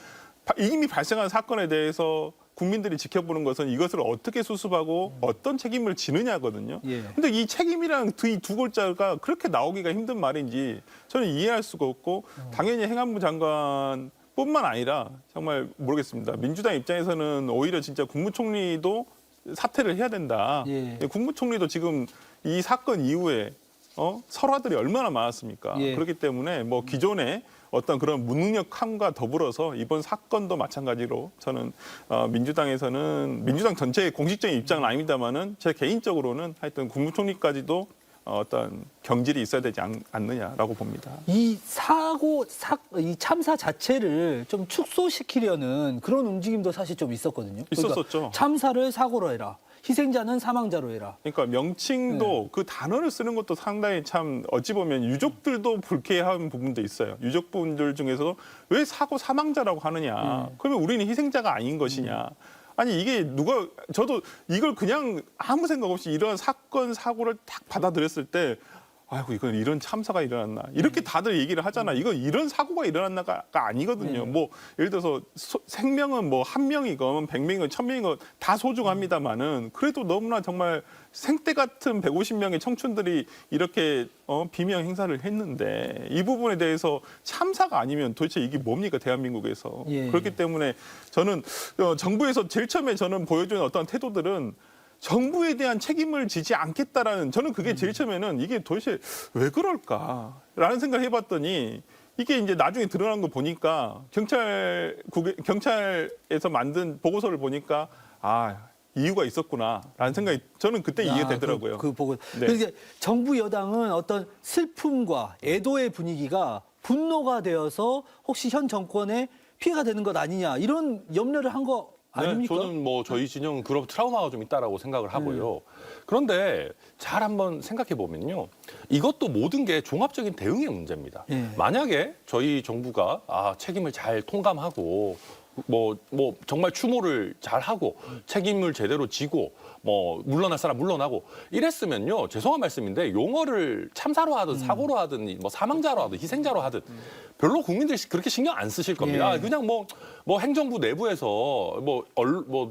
이미 발생한 사건에 대해서 국민들이 지켜보는 것은 이것을 어떻게 수습하고 어떤 책임을 지느냐거든요. 예. 근데 이 책임이랑 이 두 글자가 그렇게 나오기가 힘든 말인지 저는 이해할 수가 없고 당연히 행안부 장관뿐만 아니라 정말 모르겠습니다. 민주당 입장에서는 오히려 진짜 국무총리도 사퇴를 해야 된다. 예. 국무총리도 지금 이 사건 이후에 설화들이 얼마나 많았습니까? 예. 그렇기 때문에 뭐 기존에 어떤 그런 무능력함과 더불어서 이번 사건도 마찬가지로 저는 민주당에서는 민주당 전체의 공식적인 입장은 아닙니다만은 제 개인적으로는 하여튼 국무총리까지도 어떤 경질이 있어야 되지 않느냐라고 봅니다. 이 이 참사 자체를 좀 축소시키려는 그런 움직임도 사실 좀 있었거든요. 있었었죠. 그러니까 참사를 사고로 해라. 희생자는 사망자로 해라. 그러니까 명칭도 그 단어를 쓰는 것도 상당히 참 어찌 보면 유족들도 불쾌한 부분도 있어요. 유족분들 중에서도 왜 사망자라고 하느냐. 그러면 우리는 희생자가 아닌 것이냐. 아니 이게 저도 이걸 그냥 아무 생각 없이 이런 사건 사고를 딱 받아들였을 때 아이고 이건 이런 참사가 일어났나 이렇게 다들 얘기를 하잖아. 이거 이런 사고가 일어났나가 아니거든요. 뭐 예를 들어서 생명은 뭐 한 명이건 100명이건 1000명이건 다 소중합니다만은 그래도 너무나 정말 생떼 같은 150명의 청춘들이 이렇게 비명 행사를 했는데 이 부분에 대해서 참사가 아니면 도대체 이게 뭡니까 대한민국에서. 예. 그렇기 때문에 저는 정부에서 제일 처음에 저는 보여주는 어떤 태도들은 정부에 대한 책임을 지지 않겠다라는 저는 그게 제일 처음에는 이게 도대체 왜 그럴까라는 생각을 해봤더니 이게 이제 나중에 드러난 거 보니까 경찰에서 만든 보고서를 보니까 아 이유가 있었구나라는 생각이 저는 그때 이해되더라고요. 그 보고. 네. 그러니까 정부 여당은 어떤 슬픔과 애도의 분위기가 분노가 되어서 혹시 현 정권에 피해가 되는 것 아니냐 이런 염려를 한 거 아닙니까? 저는 뭐 저희 진영은 그런 트라우마가 좀 있다라고 생각을 하고요. 그런데 잘 한번 생각해 보면요. 이것도 모든 게 종합적인 대응의 문제입니다. 예. 만약에 저희 정부가 책임을 잘 통감하고 뭐 정말 추모를 잘 하고 책임을 제대로 지고 뭐 물러날 사람 물러나고 이랬으면요. 죄송한 말씀인데 용어를 참사로 하든 사고로 하든 뭐 사망자로 하든 희생자로 하든 별로 국민들이 그렇게 신경 안 쓰실 겁니다. 예. 그냥 뭐 행정부 내부에서 뭐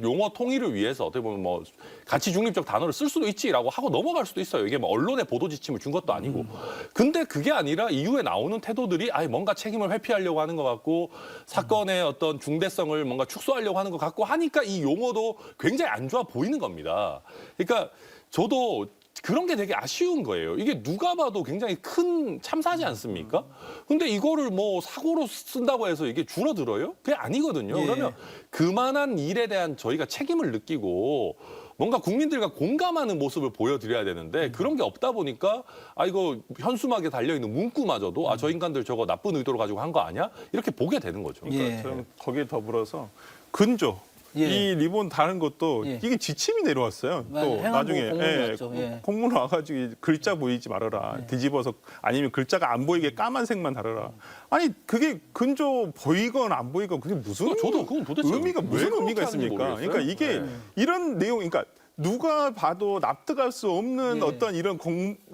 용어 통일을 위해서 어떻게 보면 뭐 가치 중립적 단어를 쓸 수도 있지라고 하고 넘어갈 수도 있어요. 이게 뭐 언론의 보도 지침을 준 것도 아니고. 근데 그게 아니라 이후에 나오는 태도들이 뭔가 책임을 회피하려고 하는 것 같고 사건의 어떤 중대성을 뭔가 축소하려고 하는 것 같고 하니까 이 용어도 굉장히 안 좋아 보이는 겁니다. 그러니까 저도 그런 게 되게 아쉬운 거예요. 이게 누가 봐도 굉장히 큰 참사지 않습니까? 근데 이거를 뭐 사고로 쓴다고 해서 이게 줄어들어요? 그게 아니거든요. 예. 그러면 그만한 일에 대한 저희가 책임을 느끼고 뭔가 국민들과 공감하는 모습을 보여드려야 되는데 그런 게 없다 보니까 이거 현수막에 달려있는 문구마저도 저 인간들 저거 나쁜 의도로 가지고 한 거 아니야? 이렇게 보게 되는 거죠. 예. 저는 거기에 더불어서 근조 예. 이 리본 다는 것도 예. 이게 지침이 내려왔어요. 맞아요. 또 행안부 나중에 공문이 왔죠. 예. 공문 와가지고 글자 보이지 말아라. 뒤집어서 아니면 글자가 안 보이게 까만색만 달아라. 아니 그게 근조 보이건 안 보이건 그게 무슨 저도 그건 도대체 의미가 무슨 왜 의미가 그렇게 하는지 있습니까? 모르겠어요. 그러니까 이게 이런 내용, 그러니까 누가 봐도 납득할 수 없는 예. 어떤 이런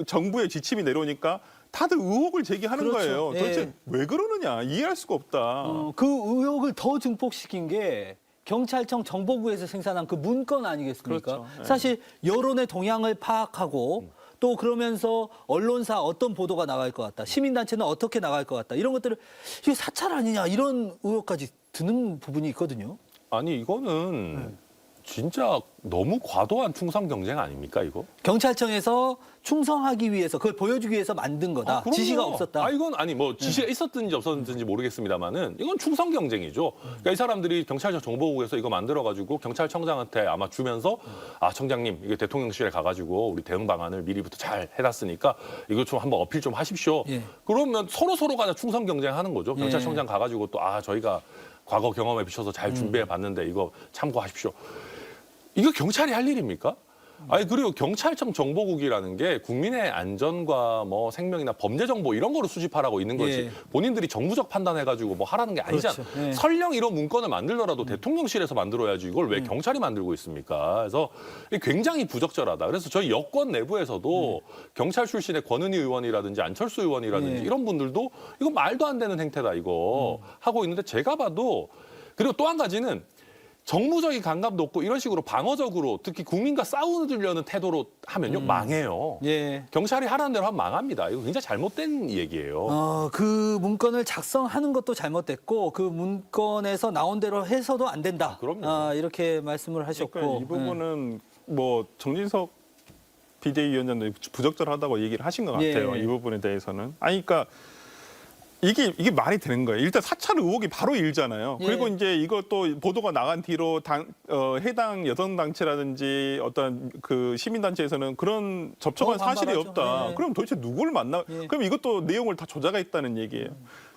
정부의 지침이 내려오니까. 다들 의혹을 제기하는 그렇죠. 거예요. 예. 도대체 왜 그러느냐 이해할 수가 없다. 그 의혹을 더 증폭시킨 게 경찰청 정보부에서 생산한 그 문건 아니겠습니까? 그렇죠. 예. 사실 여론의 동향을 파악하고 또 그러면서 언론사 어떤 보도가 나갈 것 같다. 시민단체는 어떻게 나갈 것 같다. 이런 것들을 이게 사찰 아니냐 이런 의혹까지 드는 부분이 있거든요. 아니 이거는 진짜 너무 과도한 충성 경쟁 아닙니까 이거? 경찰청에서 충성하기 위해서 그걸 보여주기 위해서 만든 거다. 그럼요. 지시가 없었다. 이건 뭐 지시가 있었든지 없었든지 모르겠습니다만은 이건 충성 경쟁이죠. 그러니까 이 사람들이 경찰청 정보국에서 이거 만들어가지고 경찰청장한테 아마 주면서 청장님 이게 대통령실에 가가지고 우리 대응 방안을 미리부터 잘 해놨으니까 이거 좀 한번 어필 좀 하십시오. 예. 그러면 서로가 충성 경쟁하는 거죠. 예. 경찰청장 가가지고 또 저희가 과거 경험에 비춰서 잘 준비해 봤는데 이거 참고하십시오. 이거 경찰이 할 일입니까? 그리고 경찰청 정보국이라는 게 국민의 안전과 뭐 생명이나 범죄 정보 이런 거를 수집하라고 있는 거지. 예. 본인들이 정부적 판단해가지고 뭐 하라는 게 아니잖아. 그렇죠. 예. 설령 이런 문건을 만들더라도 대통령실에서 만들어야지 이걸 왜 경찰이 만들고 있습니까? 그래서 이게 굉장히 부적절하다. 그래서 저희 여권 내부에서도 경찰 출신의 권은희 의원이라든지 안철수 의원이라든지 예. 이런 분들도 이거 말도 안 되는 행태다 이거 하고 있는데 제가 봐도 그리고 또 한 가지는 정무적인 감각도 없고 이런 식으로 방어적으로 특히 국민과 싸우려는 태도로 하면요 망해요. 예. 경찰이 하라는 대로 하면 망합니다. 이거 굉장히 잘못된 얘기예요. 그 문건을 작성하는 것도 잘못됐고 그 문건에서 나온 대로 해서도 안 된다. 그럼요. 이렇게 말씀을 하셨고. 그러니까 이 부분은 뭐 정진석 비대위원장도 부적절하다고 얘기를 하신 것 같아요. 예. 이 부분에 대해서는. 그러니까 이게 말이 되는 거예요. 일단 사찰 의혹이 바로 일잖아요. 예. 그리고 이제 이것도 보도가 나간 뒤로 해당 여성단체라든지 어떤 그 시민단체에서는 그런 접촉한 더 사실이 반발하죠. 없다. 예. 그럼 도대체 누구를 만나? 예. 그럼 이것도 내용을 다 조작했다는 얘기예요.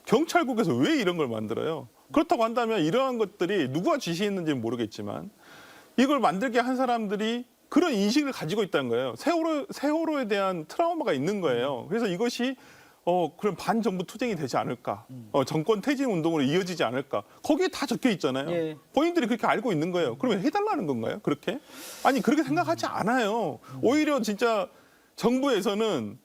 경찰국에서 왜 이런 걸 만들어요? 그렇다고 한다면 이러한 것들이 누가 지시했는지는 모르겠지만 이걸 만들게 한 사람들이 그런 인식을 가지고 있다는 거예요. 세월호에 대한 트라우마가 있는 거예요. 그래서 이것이 그럼 반정부 투쟁이 되지 않을까? 정권 퇴진 운동으로 이어지지 않을까? 거기에 다 적혀 있잖아요. 예. 본인들이 그렇게 알고 있는 거예요. 그러면 해달라는 건가요? 그렇게? 아니 그렇게 생각하지 않아요. 오히려 진짜 정부에서는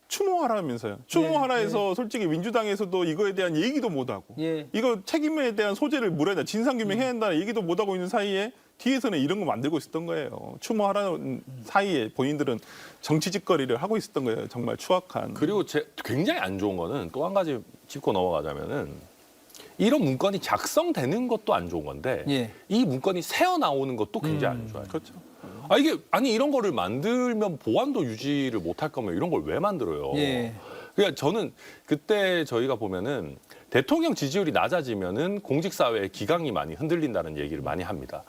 추모하라면서요. 추모하라 해서 솔직히 민주당에서도 이거에 대한 얘기도 못하고 예. 이거 책임에 대한 소재를 물어야 된다. 진상규명해야 된다는 얘기도 못하고 있는 사이에 뒤에서는 이런 거 만들고 있었던 거예요. 추모하라는 사이에 본인들은 정치 짓거리를 하고 있었던 거예요. 정말 추악한. 그리고 굉장히 안 좋은 거는 또 한 가지 짚고 넘어가자면은 이런 문건이 작성되는 것도 안 좋은 건데 예. 이 문건이 새어 나오는 것도 굉장히 안 좋아요. 그렇죠. 아니 이런 거를 만들면 보안도 유지를 못할 거면 이런 걸 왜 만들어요? 예. 그러니까 저는 그때 저희가 보면은 대통령 지지율이 낮아지면은 공직사회의 기강이 많이 흔들린다는 얘기를 많이 합니다.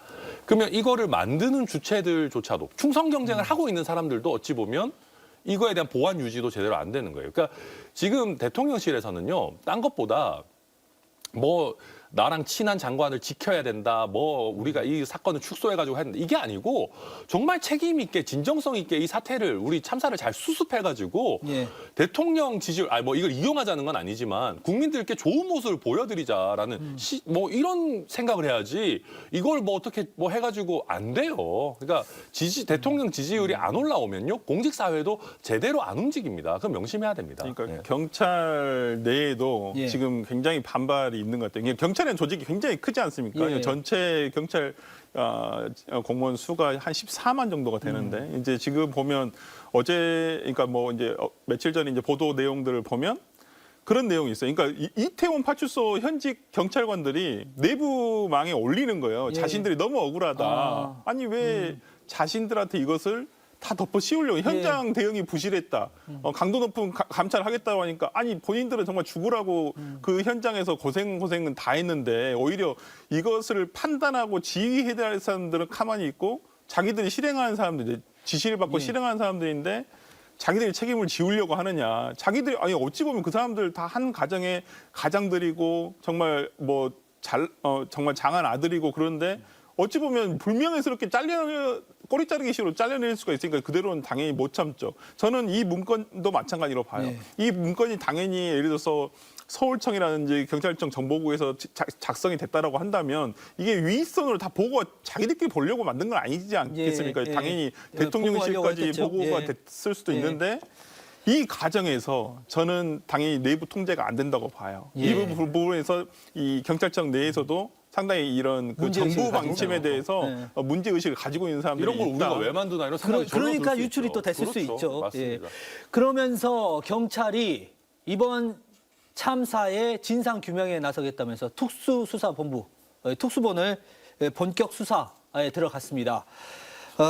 그러면 이거를 만드는 주체들조차도 충성 경쟁을 하고 있는 사람들도 어찌 보면 이거에 대한 보안 유지도 제대로 안 되는 거예요. 그러니까 지금 대통령실에서는요, 딴 것보다 뭐 나랑 친한 장관을 지켜야 된다. 뭐 우리가 이 사건을 축소해가지고 했는데 이게 아니고 정말 책임 있게 진정성 있게 이 사태를 우리 참사를 잘 수습해가지고 예. 대통령 지지율 뭐 이걸 이용하자는 건 아니지만 국민들께 좋은 모습을 보여드리자라는 뭐 이런 생각을 해야지 이걸 뭐 어떻게 뭐 해가지고 안 돼요. 그러니까 대통령 지지율이 안 올라오면요 공직 사회도 제대로 안 움직입니다. 그럼 명심해야 됩니다. 그러니까 예. 경찰 내에도 예. 지금 굉장히 반발이 있는 것 같아요. 경찰의 조직이 굉장히 크지 않습니까? 예. 전체 경찰 공무원 수가 한 14만 정도가 되는데 이제 지금 보면 어제 그러니까 뭐 이제 며칠 전에 이제 보도 내용들을 보면 그런 내용이 있어요. 그러니까 이태원 파출소 현직 경찰관들이 내부망에 올리는 거예요. 예. 자신들이 너무 억울하다. 아니 왜 자신들한테 이것을 다 덮어 씌우려고 현장 대응이 부실했다. 강도 높은 감찰하겠다고 하니까 아니 본인들은 정말 죽으라고 그 현장에서 고생은 다 했는데 오히려 이것을 판단하고 지휘해야 될 사람들은 가만히 있고 자기들이 실행하는 사람들 지시를 받고 예. 실행하는 사람들인데 자기들이 책임을 지우려고 하느냐. 자기들이 아니 어찌 보면 그 사람들 다 한 가정의 가장들이고 정말 뭐 정말 장한 아들이고 그런데 어찌 보면 불명예스럽게 꼬리 자르기 식으로 잘려낼 수가 있으니까 그대로는 당연히 못 참죠. 저는 이 문건도 마찬가지로 봐요. 네. 이 문건이 당연히 예를 들어서 서울청이라든지 경찰청 정보국에서 작성이 됐다라고 한다면 이게 위선으로 다 보고 자기들끼리 보려고 만든 건 아니지 않겠습니까? 예, 예. 당연히 예, 대통령실까지 보고하려고 했겠죠. 보고가 예. 됐을 수도 예. 있는데 이 과정에서 저는 당연히 내부 통제가 안 된다고 봐요. 예. 이 부분에서 이 경찰청 내에서도 상당히 이런 그 문제의식을 정부 가지고 방침에 대해서 네. 문제 의식을 가지고 있는 사람들이 이런 걸 있다. 우리가 왜 만드나 이런 생각이 그러니까 절로 들 수 유출이 있죠. 또 됐을 수 그렇죠. 있죠. 맞습니다. 예. 그러면서 경찰이 이번 참사의 진상 규명에 나서겠다면서 특수수사본부, 특수본을 본격 수사에 들어갔습니다.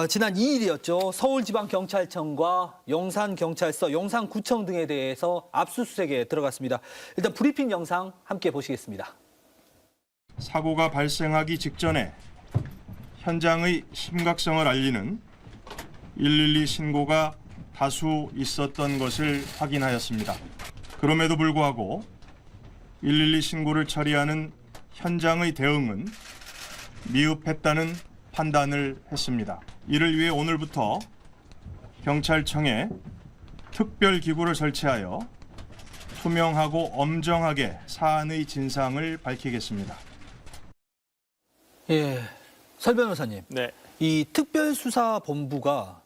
지난 2일이었죠. 서울지방경찰청과 용산경찰서, 용산구청 등에 대해서 압수수색에 들어갔습니다. 일단 브리핑 영상 함께 보시겠습니다. 사고가 발생하기 직전에 현장의 심각성을 알리는 112 신고가 다수 있었던 것을 확인하였습니다. 그럼에도 불구하고 112 신고를 처리하는 현장의 대응은 미흡했다는 판단을 했습니다. 이를 위해 오늘부터 경찰청에 특별기구를 설치하여 투명하고 엄정하게 사안의 진상을 밝히겠습니다. 예, 설 변호사님. 네. 이 특별수사본부가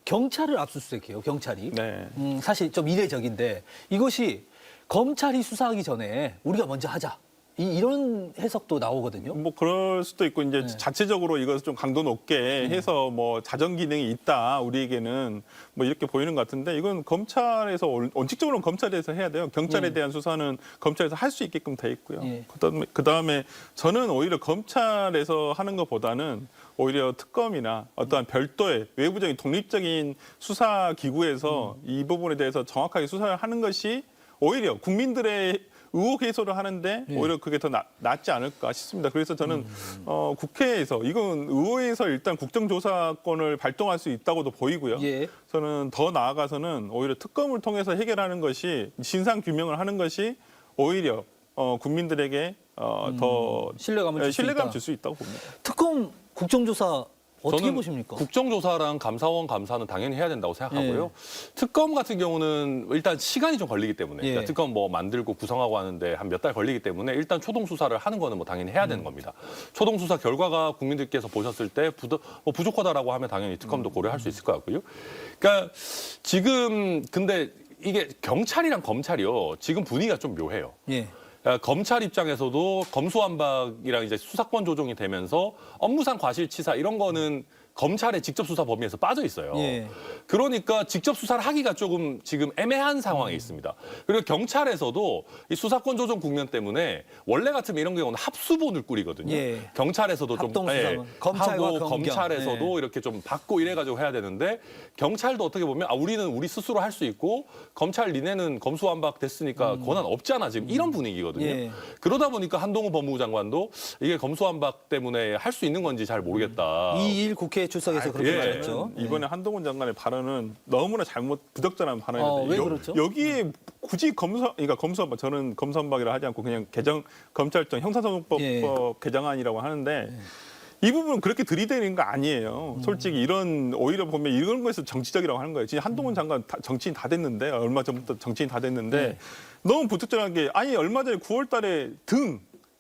경찰을 압수수색해요, 경찰이. 네. 사실 좀 이례적인데 이것이 검찰이 수사하기 전에 우리가 먼저 하자. 이런 해석도 나오거든요. 뭐 그럴 수도 있고 이제 자체적으로 이것을 좀 강도 높게 해서 뭐 자정 기능이 있다 우리에게는 뭐 이렇게 보이는 것 같은데 이건 검찰에서 원칙적으로는 검찰에서 해야 돼요. 경찰에 대한 수사는 검찰에서 할 수 있게끔 돼 있고요. 예. 그다음에 저는 오히려 검찰에서 하는 것보다는 오히려 특검이나 어떠한 별도의 외부적인 독립적인 수사 기구에서 이 부분에 대해서 정확하게 수사를 하는 것이 오히려 국민들의 의혹 해소를 하는데 오히려 그게 더 낫지 않을까 싶습니다. 그래서 저는 국회에서 이건 의회에서 일단 국정조사권을 발동할 수 있다고도 보이고요. 예. 저는 더 나아가서는 오히려 특검을 통해서 해결하는 것이 진상 규명을 하는 것이 오히려 국민들에게 더 신뢰감을 줄 수 있다고 봅니다. 특검 국정조사 어떻게 저는 보십니까? 국정조사랑 감사원 감사는 당연히 해야 된다고 생각하고요. 특검 같은 경우는 일단 시간이 좀 걸리기 때문에 예. 그러니까 특검 뭐 만들고 구성하고 하는데 한 몇 달 걸리기 때문에 일단 초동 수사를 하는 거는 뭐 당연히 해야 되는 겁니다. 초동 수사 결과가 국민들께서 보셨을 때 부족하다라고 하면 당연히 특검도 고려할 수 있을 것 같고요. 그러니까 지금 근데 이게 경찰이랑 검찰이요. 지금 분위기가 좀 묘해요. 예. 검찰 입장에서도 검수완박이랑 이제 수사권 조정이 되면서 업무상 과실치사 이런 거는 검찰의 직접 수사 범위에서 빠져 있어요. 예. 그러니까 직접 수사를 하기가 조금 지금 애매한 상황에 있습니다. 그리고 경찰에서도 이 수사권 조정 국면 때문에 원래 같으면 이런 경우는 합수본을 꾸리거든요. 예. 경찰에서도 좀 합동수사본. 검찰과 하고 검경. 검찰에서도 예. 이렇게 좀 받고 이래가지고 해야 되는데 경찰도 어떻게 보면 우리는 우리 스스로 할 수 있고 검찰 니네는 검수완박 됐으니까 권한 없잖아 지금 이런 분위기거든요. 예. 그러다 보니까 한동훈 법무부 장관도 이게 검수완박 때문에 할 수 있는 건지 잘 모르겠다. 2일 국회에 출석해서 그렇게 예. 말했죠. 이번에 한동훈 장관의 발언은 너무나 부적절한 발언인데 왜 그렇죠? 여기에 굳이 그러니까 검수완박 저는 검수완박이라 하지 않고 그냥 검찰청 형사소송법 예. 개정안이라고 하는데 이 부분은 그렇게 들이대는 거 아니에요. 솔직히 오히려 보면 이런 거에서 정치적이라고 하는 거예요. 진짜 한동훈 장관 정치인 다 됐는데 얼마 전부터 정치인 다 됐는데 네. 너무 부적절한 게 아니 얼마 전에 9월달에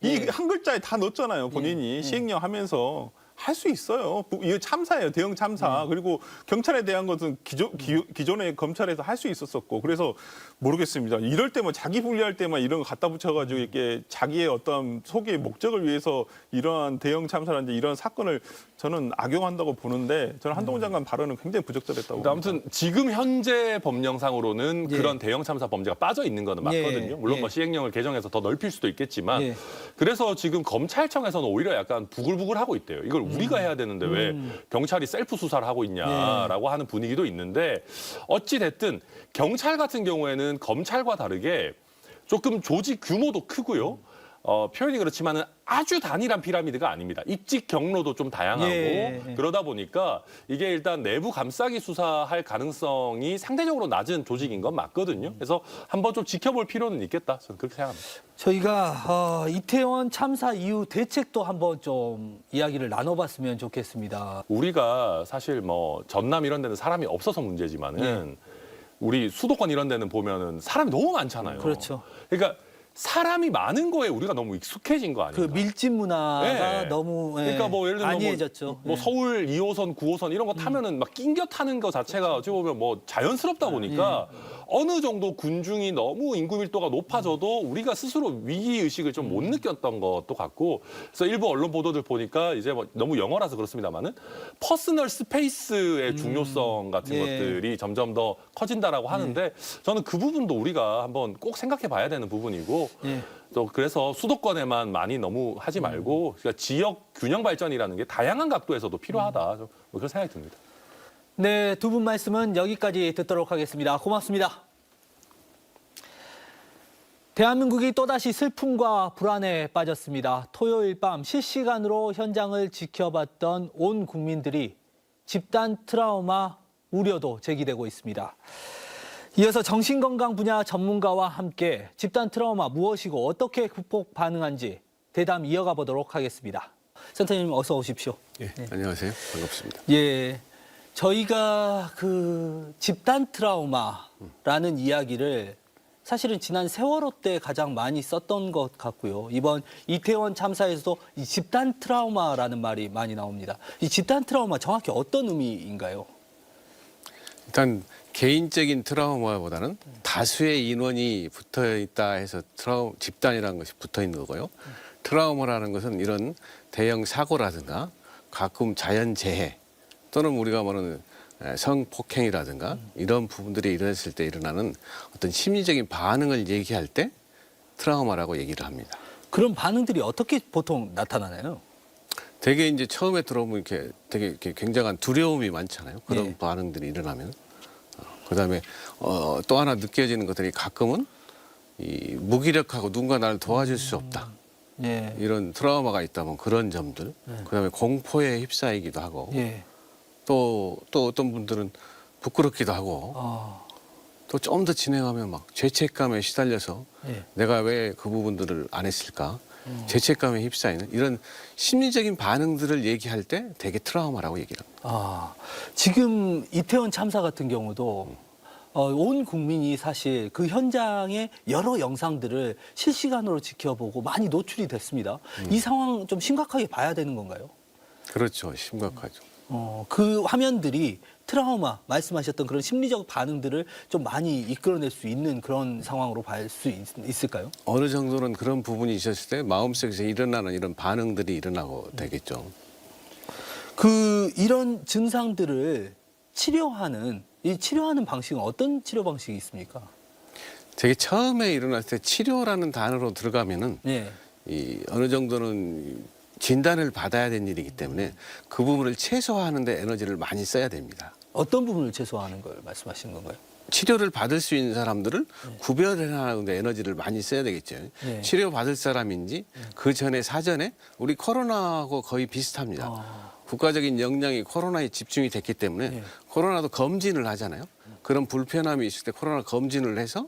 이 예. 한 글자에 다 넣었잖아요. 본인이 시행령 하면서. 할 수 있어요. 이거 참사예요. 대형 참사. 그리고 경찰에 대한 것은 기존의 검찰에서 할 수 있었었고. 그래서 모르겠습니다. 이럴 때만 자기 불리할 때만 이런 거 갖다 붙여가지고 이렇게 자기의 어떤 속의 목적을 위해서 이러한 대형 참사라든지 이런 사건을 저는 악용한다고 보는데 저는 한동훈 장관 발언은 굉장히 부적절했다고 봅니다. 아무튼 지금 현재 법령상으로는 예. 그런 대형 참사 범죄가 빠져 있는 거는 맞거든요. 예. 물론 예. 뭐 시행령을 개정해서 더 넓힐 수도 있겠지만 예. 그래서 지금 검찰청에서는 오히려 약간 부글부글하고 있대요. 이걸 우리가 해야 되는데 왜 경찰이 셀프 수사를 하고 있냐라고 하는 분위기도 있는데 어찌 됐든 경찰 같은 경우에는 검찰과 다르게 조금 조직 규모도 크고요. 표현이 그렇지만은 아주 단일한 피라미드가 아닙니다. 입직 경로도 좀 다양하고 예. 그러다 보니까 이게 일단 내부 감싸기 수사할 가능성이 상대적으로 낮은 조직인 건 맞거든요. 그래서 한번 좀 지켜볼 필요는 있겠다. 저는 그렇게 생각합니다. 저희가 이태원 참사 이후 대책도 한번 좀 이야기를 나눠봤으면 좋겠습니다. 우리가 사실 뭐 전남 이런 데는 사람이 없어서 문제지만은 우리 수도권 이런 데는 보면은 사람이 너무 많잖아요. 그렇죠. 그러니까 사람이 많은 거에 우리가 너무 익숙해진 거 그 아닌가? 밀집 문화가 예. 너무 그러니까 뭐 예를 들면 안이해졌죠. 뭐 예. 서울 2호선, 9호선 이런 거 타면은 막 낑겨 타는 거 자체가 어찌 보면 뭐 자연스럽다 보니까 어느 정도 군중이 너무 인구 밀도가 높아져도 우리가 스스로 위기 의식을 좀 못 느꼈던 것도 같고 그래서 일부 언론 보도들 보니까 이제 뭐 너무 영어라서 그렇습니다만은 퍼스널 스페이스의 중요성 같은 예. 것들이 점점 더 커진다라고 하는데 저는 그 부분도 우리가 한번 꼭 생각해 봐야 되는 부분이고 예. 또 그래서 수도권에만 많이 너무 하지 말고 그러니까 지역 균형 발전이라는 게 다양한 각도에서도 필요하다. 뭐 그런 생각이 듭니다. 네, 두 분 말씀은 여기까지 듣도록 하겠습니다. 고맙습니다. 대한민국이 또다시 슬픔과 불안에 빠졌습니다. 토요일 밤 실시간으로 현장을 지켜봤던 온 국민들이 집단 트라우마 우려도 제기되고 있습니다. 이어서 정신건강 분야 전문가와 함께 집단 트라우마 무엇이고 어떻게 극복 가능한지 대담 이어가 보도록 하겠습니다. 센터님 어서 오십시오. 예, 안녕하세요. 반갑습니다. 예, 저희가 그 집단 트라우마라는 이야기를 사실은 지난 세월호 때 가장 많이 썼던 것 같고요. 이번 이태원 참사에서도 이 집단 트라우마라는 말이 많이 나옵니다. 이 집단 트라우마 정확히 어떤 의미인가요? 일단 개인적인 트라우마보다는 다수의 인원이 붙어 있다 해서 집단이라는 것이 붙어 있는 거고요. 트라우마라는 것은 이런 대형 사고라든가 가끔 자연재해 또는 우리가 말하는 성폭행이라든가 이런 부분들이 일어났을 때 일어나는 어떤 심리적인 반응을 얘기할 때 트라우마라고 얘기를 합니다. 그런 반응들이 어떻게 보통 나타나나요? 되게 이제 처음에 들어오면 이렇게 되게 이렇게 굉장한 두려움이 많잖아요. 그런 예. 반응들이 일어나면. 그다음에 또 하나 느껴지는 것들이 가끔은 이 무기력하고 누군가 나를 도와줄 수 없다. 예. 이런 트라우마가 있다면 그런 점들. 그다음에 공포에 휩싸이기도 하고 예. 또 어떤 분들은 부끄럽기도 하고 또 좀 더 진행하면 막 죄책감에 시달려서 예. 내가 왜 그 부분들을 안 했을까? 죄책감에 휩싸이는 이런 심리적인 반응들을 얘기할 때 되게 트라우마라고 얘기를 합니다. 지금 이태원 참사 같은 경우도 온 국민이 사실 그 현장의 여러 영상들을 실시간으로 지켜보고 많이 노출이 됐습니다. 이 상황 좀 심각하게 봐야 되는 건가요? 그렇죠. 심각하죠. 그 화면들이 트라우마 말씀하셨던 그런 심리적 반응들을 좀 많이 이끌어낼 수 있는 그런 상황으로 볼 수 있을까요? 어느 정도는 그런 부분이 있었을 때 마음속에서 일어나는 이런 반응들이 일어나고 되겠죠. 이런 증상들을 치료하는 방식은 어떤 치료 방식이 있습니까? 되게 처음에 일어났을 때 치료라는 단어로 들어가면은 예. 이 어느 정도는 진단을 받아야 되는 일이기 때문에 그 부분을 최소화하는 데 에너지를 많이 써야 됩니다. 어떤 부분을 최소화하는 걸 말씀하시는 건가요? 치료를 받을 수 있는 사람들을 구별해나가는 데 에너지를 많이 써야 되겠죠. 네. 치료 받을 사람인지 그 전에 사전에 우리 코로나하고 거의 비슷합니다. 아. 국가적인 역량이 코로나에 집중이 됐기 때문에 네. 코로나도 검진을 하잖아요. 그런 불편함이 있을 때 코로나 검진을 해서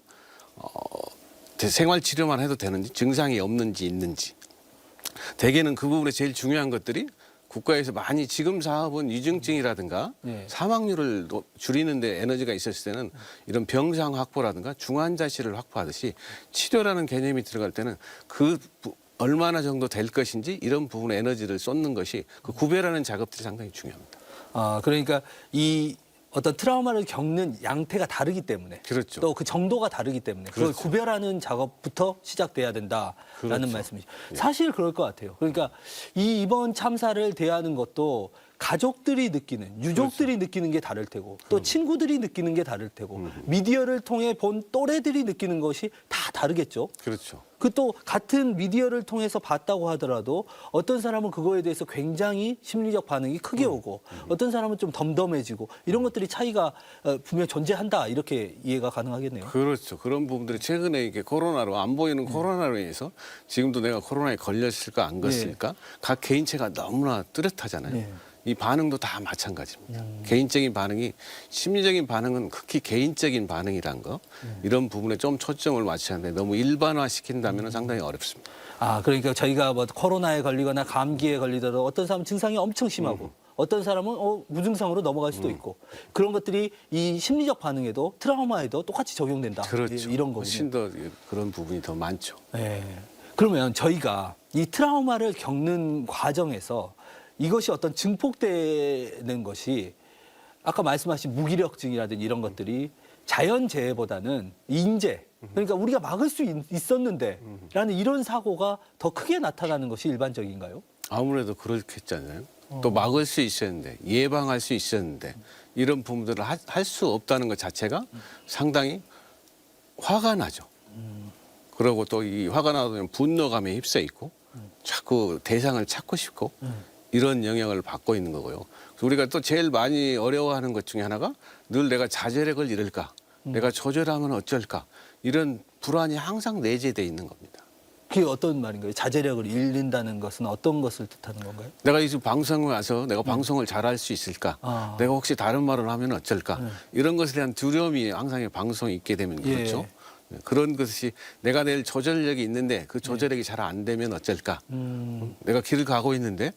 생활 치료만 해도 되는지 증상이 없는지 있는지 대개는 그 부분에 제일 중요한 것들이 국가에서 많이 지금 사업은 위중증이라든가 네. 사망률을 줄이는 데 에너지가 있었을 때는 이런 병상 확보라든가 중환자실을 확보하듯이 치료라는 개념이 들어갈 때는 얼마나 정도 될 것인지 이런 부분에 에너지를 쏟는 것이 그 구별하는 작업들이 상당히 중요합니다. 그러니까 이 어떤 트라우마를 겪는 양태가 다르기 때문에 그렇죠. 또 그 정도가 다르기 때문에 그걸 그렇죠. 구별하는 작업부터 시작돼야 된다라는 그렇죠. 말씀이죠. 사실 그럴 것 같아요. 그러니까 이번 참사를 대하는 것도 가족들이 느끼는, 유족들이 느끼는 게 다를 테고 또 친구들이 느끼는 게 다를 테고 미디어를 통해 본 또래들이 느끼는 것이 다 다르겠죠. 그렇죠. 그 또 같은 미디어를 통해서 봤다고 하더라도 어떤 사람은 그거에 대해서 굉장히 심리적 반응이 크게 오고 어떤 사람은 좀 덤덤해지고 이런 것들이 차이가 분명 존재한다 이렇게 이해가 가능하겠네요. 그렇죠. 그런 부분들이 최근에 이게 코로나로 안 보이는 코로나로 인해서 지금도 내가 코로나에 걸렸을까 안 걸렸을까 각 개인체가 너무나 뚜렷하잖아요. 네. 이 반응도 다 마찬가지입니다. 개인적인 반응이 심리적인 반응은 극히 개인적인 반응이란 거 이런 부분에 좀 초점을 맞춰야 하는데 너무 일반화시킨다면 상당히 어렵습니다. 그러니까 저희가 뭐 코로나에 걸리거나 감기에 걸리더라도 어떤 사람은 증상이 엄청 심하고 어떤 사람은 무증상으로 넘어갈 수도 있고 그런 것들이 이 심리적 반응에도 트라우마에도 똑같이 적용된다. 그렇죠. 이런 거군요. 훨씬 더 그런 부분이 더 많죠. 네. 그러면 저희가 이 트라우마를 겪는 과정에서 이것이 어떤 증폭되는 것이 아까 말씀하신 무기력증이라든지 이런 것들이 자연재해보다는 인재, 그러니까 우리가 막을 수 있었는데 라는 이런 사고가 더 크게 나타나는 것이 일반적인가요? 아무래도 그렇겠잖아요. 또 막을 수 있었는데 예방할 수 있었는데 이런 부분들을 할 수 없다는 것 자체가 상당히 화가 나죠. 그리고 또 이 화가 나면 분노감에 휩싸 있고 자꾸 대상을 찾고 싶고 이런 영향을 받고 있는 거고요. 우리가 또 제일 많이 어려워하는 것 중에 하나가 늘 내가 자제력을 잃을까, 내가 조절하면 어쩔까 이런 불안이 항상 내재돼 있는 겁니다. 그게 어떤 말인가요? 자제력을 잃는다는 것은 어떤 것을 뜻하는 건가요? 내가 이 방송에 와서 내가 방송을 잘할 수 있을까, 내가 혹시 다른 말을 하면 어쩔까 이런 것에 대한 두려움이 항상 방송에 있게 되면 그렇죠. 그런 것이 내가 낼 조절력이 있는데 그 조절력이 잘 안 되면 어쩔까, 내가 길을 가고 있는데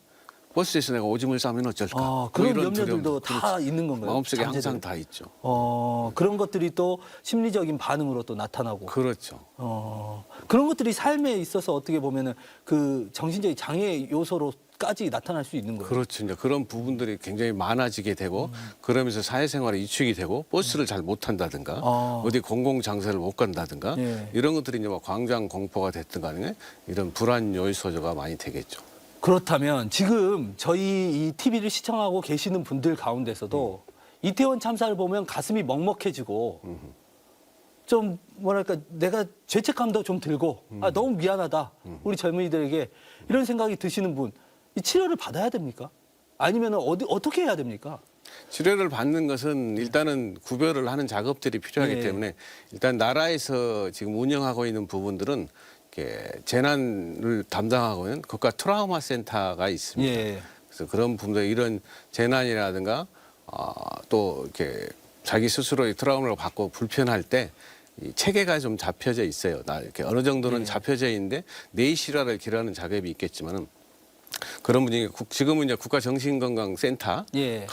버스에서 내가 오줌을 싸면 어쩔까. 그런 이런 염려들도 두려움, 다 있는 건가요? 마음속에 잠재들? 항상 다 있죠. 그런 것들이 또 심리적인 반응으로 또 나타나고. 그렇죠. 그런 것들이 삶에 있어서 어떻게 보면은 그 정신적인 장애 요소로까지 나타날 수 있는 거예요. 그렇죠. 이제 그런 부분들이 굉장히 많아지게 되고 그러면서 사회생활에 위축이 되고 버스를 잘 못 탄다든가 어디 공공장소를 못 간다든가 예. 이런 것들이 이제 뭐 광장 공포가 됐든 간에 이런 불안 요소가 많이 되겠죠. 그렇다면 지금 저희 이 TV를 시청하고 계시는 분들 가운데서도 이태원 참사를 보면 가슴이 먹먹해지고 좀 뭐랄까 내가 죄책감도 좀 들고 너무 미안하다 우리 젊은이들에게 이런 생각이 드시는 분 이 치료를 받아야 됩니까? 아니면 어떻게 해야 됩니까? 치료를 받는 것은 일단은 구별을 하는 작업들이 필요하기 네. 때문에 일단 나라에서 지금 운영하고 있는 부분들은 이렇게 재난을 담당하고 있는 국가 트라우마 센터가 있습니다. 예. 그래서 그런 부분들 이런 재난이라든가 또 이렇게 자기 스스로의 트라우마를 받고 불편할 때 이 체계가 좀 잡혀져 있어요. 이렇게 어느 정도는 잡혀져 있는데 내실화를 기르는 작업이 있겠지만은 그런 분이 지금은 이제 국가정신건강센터 예.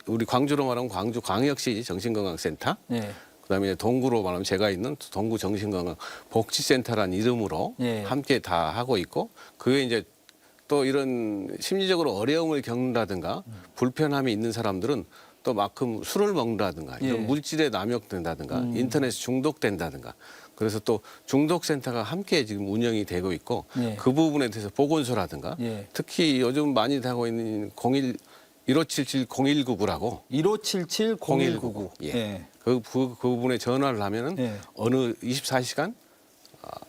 우리 광주로 말하면 광주 광역시 정신건강센터 예. 그다음에 동구로 말하면 제가 있는 동구 정신건강 복지센터라는 이름으로 예. 함께 다 하고 있고 그게 이제 또 이런 심리적으로 어려움을 겪는다든가 불편함이 있는 사람들은 또 만큼 술을 먹는다든가 이런 예. 물질에 남용된다든가 인터넷 중독된다든가 그래서 또 중독센터가 함께 지금 운영이 되고 있고 예. 그 부분에 대해서 보건소라든가 예. 특히 요즘 많이 하고 있는 1577-0199라고 1577-0199. 예. 그 부분에 전화를 하면은 예. 어느 24시간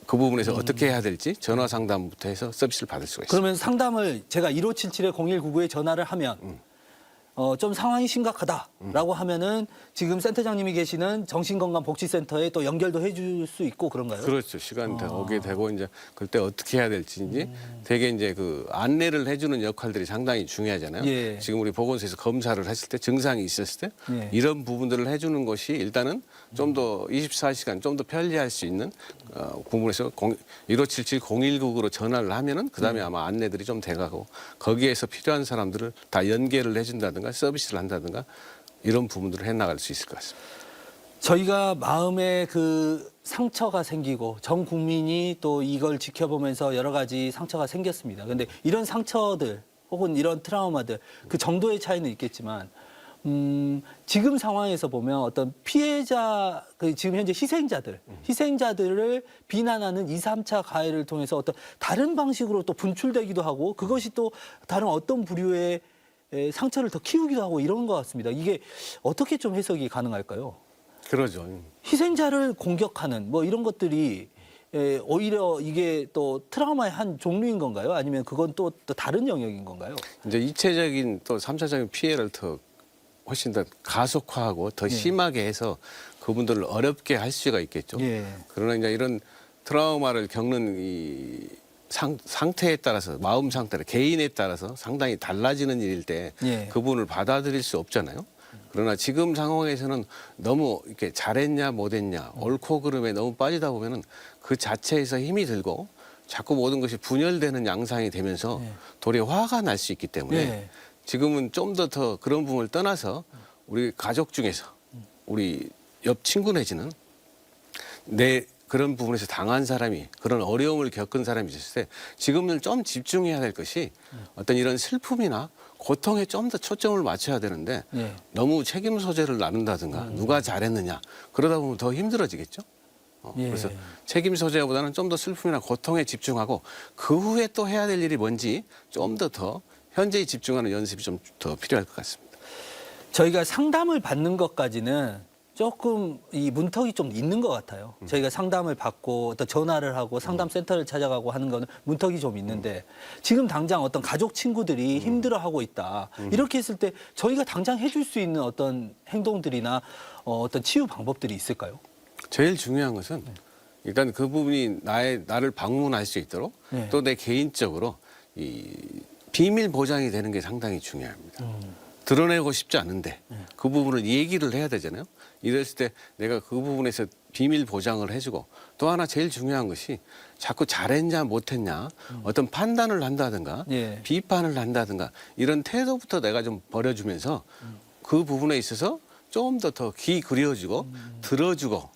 그 부분에서 어떻게 해야 될지 전화 상담부터 해서 서비스를 받을 수가 있습니다. 그러면 상담을 제가 1577-0199에 전화를 하면 좀 상황이 심각하다라고 하면은 지금 센터장님이 계시는 정신건강복지센터에 또 연결도 해줄 수 있고 그런가요? 그렇죠. 시간대 오게 되고 이제 그때 어떻게 해야 될지 되게 이제 그 안내를 해주는 역할들이 상당히 중요하잖아요. 예. 지금 우리 보건소에서 검사를 했을 때 증상이 있었을 때 예. 이런 부분들을 해주는 것이 일단은 좀 더 24시간 좀 더 편리할 수 있는 부분에서 1577-0199로 전화를 하면은 그다음에 아마 안내들이 좀 돼가고 거기에서 필요한 사람들을 다 연계를 해준다든가 서비스를 한다든가 이런 부분들을 해나갈 수 있을 것 같습니다. 저희가 마음에 그 상처가 생기고 전 국민이 또 이걸 지켜보면서 여러 가지 상처가 생겼습니다. 그런데 이런 상처들 혹은 이런 트라우마들 그 정도의 차이는 있겠지만 지금 상황에서 보면 어떤 피해자, 그 지금 현재 희생자들을 비난하는 2, 3차 가해를 통해서 어떤 다른 방식으로 또 분출되기도 하고 그것이 또 다른 어떤 부류의 상처를 더 키우기도 하고 이런 것 같습니다. 이게 어떻게 좀 해석이 가능할까요? 그러죠. 희생자를 공격하는 뭐 이런 것들이 오히려 이게 또 트라우마의 한 종류인 건가요? 아니면 그건 또 다른 영역인 건가요? 이제 이체적인 또 3차적인 피해를 더 훨씬 더 가속화하고 더 심하게 해서 그분들을 어렵게 할 수가 있겠죠. 예. 그러나 이제 이런 트라우마를 겪는 이 상태에 따라서 마음 상태를 개인에 따라서 상당히 달라지는 일일 때 예. 그분을 받아들일 수 없잖아요. 그러나 지금 상황에서는 너무 이렇게 잘했냐 못했냐 옳고 그름에 너무 빠지다 보면은 그 자체에서 힘이 들고 자꾸 모든 것이 분열되는 양상이 되면서 도리어 화가 날 수 있기 때문에 예. 지금은 좀 더 그런 부분을 떠나서 우리 가족 중에서 우리 옆 친구 내지는 내 그런 부분에서 당한 사람이 그런 어려움을 겪은 사람이 있었을 때 지금은 좀 집중해야 될 것이 어떤 이런 슬픔이나 고통에 좀 더 초점을 맞춰야 되는데 예. 너무 책임 소재를 나눈다든가 누가 잘했느냐 그러다 보면 더 힘들어지겠죠. 예. 그래서 책임 소재보다는 좀 더 슬픔이나 고통에 집중하고 그 후에 또 해야 될 일이 뭔지 좀 더 현재에 집중하는 연습이 좀 더 필요할 것 같습니다. 저희가 상담을 받는 것까지는 조금 이 문턱이 좀 있는 것 같아요. 저희가 상담을 받고 어떤 전화를 하고 상담센터를 찾아가고 하는 거는 문턱이 좀 있는데 지금 당장 어떤 가족 친구들이 힘들어하고 있다. 이렇게 했을 때 저희가 당장 해줄 수 있는 어떤 행동들이나 어떤 치유 방법들이 있을까요? 제일 중요한 것은 일단 그 부분이 나를 방문할 수 있도록 네. 또 내 개인적으로 이 비밀 보장이 되는 게 상당히 중요합니다. 드러내고 싶지 않은데 그 부분을 얘기를 해야 되잖아요. 이랬을 때 내가 그 부분에서 비밀 보장을 해주고 또 하나 제일 중요한 것이 자꾸 잘했냐 못했냐 어떤 판단을 한다든가 예. 비판을 한다든가 이런 태도부터 내가 좀 버려주면서 그 부분에 있어서 좀 더 귀 그려주고 들어주고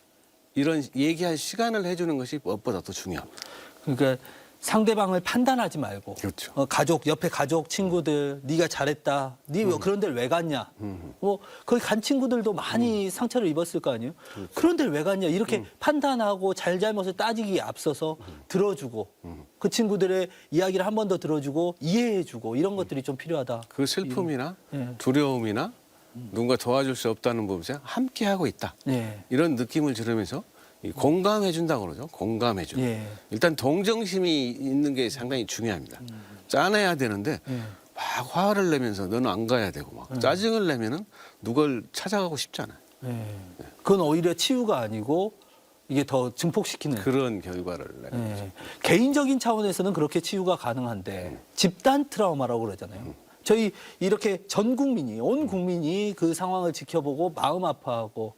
이런 얘기할 시간을 해주는 것이 무엇보다 더 중요합니다. 그러니까 상대방을 판단하지 말고 그렇죠. 가족 옆에 가족 친구들 네가 잘했다 네 그런 데를 왜 갔냐 뭐 거기 간 친구들도 많이 상처를 입었을 거 아니에요 그런 데를 왜 갔냐 이렇게 판단하고 잘잘못을 따지기에 앞서서 들어주고 그 친구들의 이야기를 한 번 더 들어주고 이해해주고 이런 것들이 좀 필요하다 그 슬픔이나 예. 두려움이나 누군가 도와줄 수 없다는 부분에서 함께 하고 있다. 예. 이런 느낌을 들으면서 이 공감해 준다고 그러죠. 공감해 준. 예. 일단 동정심이 있는 게 상당히 중요합니다. 짠해야 되는데 예. 막 화를 내면서 너는 안 가야 되고 막 짜증을 내면은 누굴 찾아가고 싶지 않아요. 예. 그건 오히려 치유가 아니고 이게 더 증폭시키는 그런 결과를 내는 거죠. 예. 개인적인 차원에서는 그렇게 치유가 가능한데 집단 트라우마라고 그러잖아요. 저희 이렇게 전 국민이 온 국민이 그 상황을 지켜보고 마음 아파하고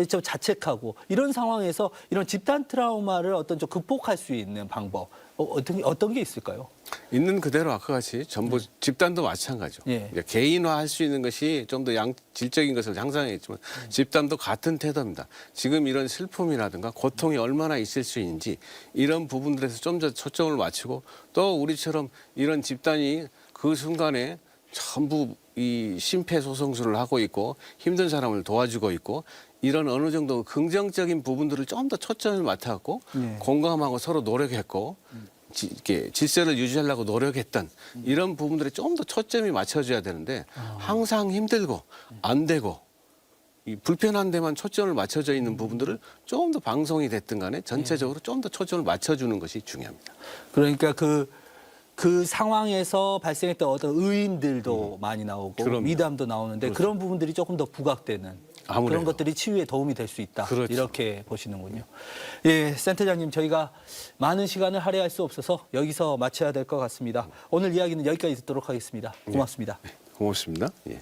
좀 자책하고 이런 상황에서 이런 집단 트라우마를 어떤 좀 극복할 수 있는 방법 어떤 게 있을까요? 있는 그대로 아까 같이 전부 집단도 마찬가지죠. 예. 이제 개인화할 수 있는 것이 좀 더 양질적인 것을 항상 했지만 집단도 같은 태도입니다. 지금 이런 슬픔이라든가 고통이 얼마나 있을 수 있는지 이런 부분들에서 좀 더 초점을 맞추고 또 우리처럼 이런 집단이 그 순간에 전부 이 심폐소생술을 하고 있고 힘든 사람을 도와주고 있고 이런 어느 정도 긍정적인 부분들을 좀 더 초점을 맡아갖고 네. 공감하고 서로 노력했고 이렇게 질서를 유지하려고 노력했던 이런 부분들에 좀 더 초점이 맞춰져야 되는데 항상 힘들고 안 되고 이 불편한 데만 초점을 맞춰져 있는 부분들을 좀 더 방송이 됐든 간에 전체적으로 좀 더 초점을 맞춰주는 것이 중요합니다. 그러니까 그 상황에서 발생했던 어떤 의인들도 많이 나오고 그럼요. 미담도 나오는데 그런 부분들이 조금 더 부각되는 아무래도. 그런 것들이 치유에 도움이 될 수 있다. 그렇죠. 이렇게 보시는군요. 예, 센터장님 저희가 많은 시간을 할애할 수 없어서 여기서 마쳐야 될 것 같습니다. 오늘 이야기는 여기까지 듣도록 하겠습니다. 고맙습니다. 고맙습니다. 예.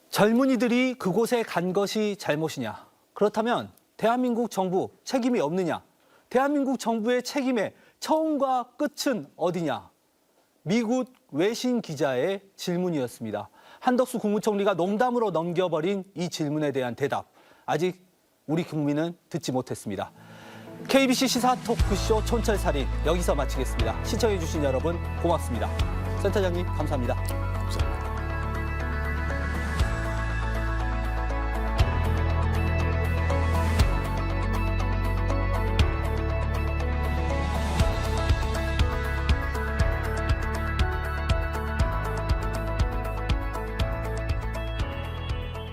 젊은이들이 그곳에 간 것이 잘못이냐? 그렇다면 대한민국 정부 책임이 없느냐? 대한민국 정부의 책임의 처음과 끝은 어디냐? 미국 외신 기자의 질문이었습니다. 한덕수 국무총리가 농담으로 넘겨버린 이 질문에 대한 대답. 아직 우리 국민은 듣지 못했습니다. KBC 시사 토크쇼 촌철살인 여기서 마치겠습니다. 시청해주신 여러분 고맙습니다. 센터장님 감사합니다. 감사합니다.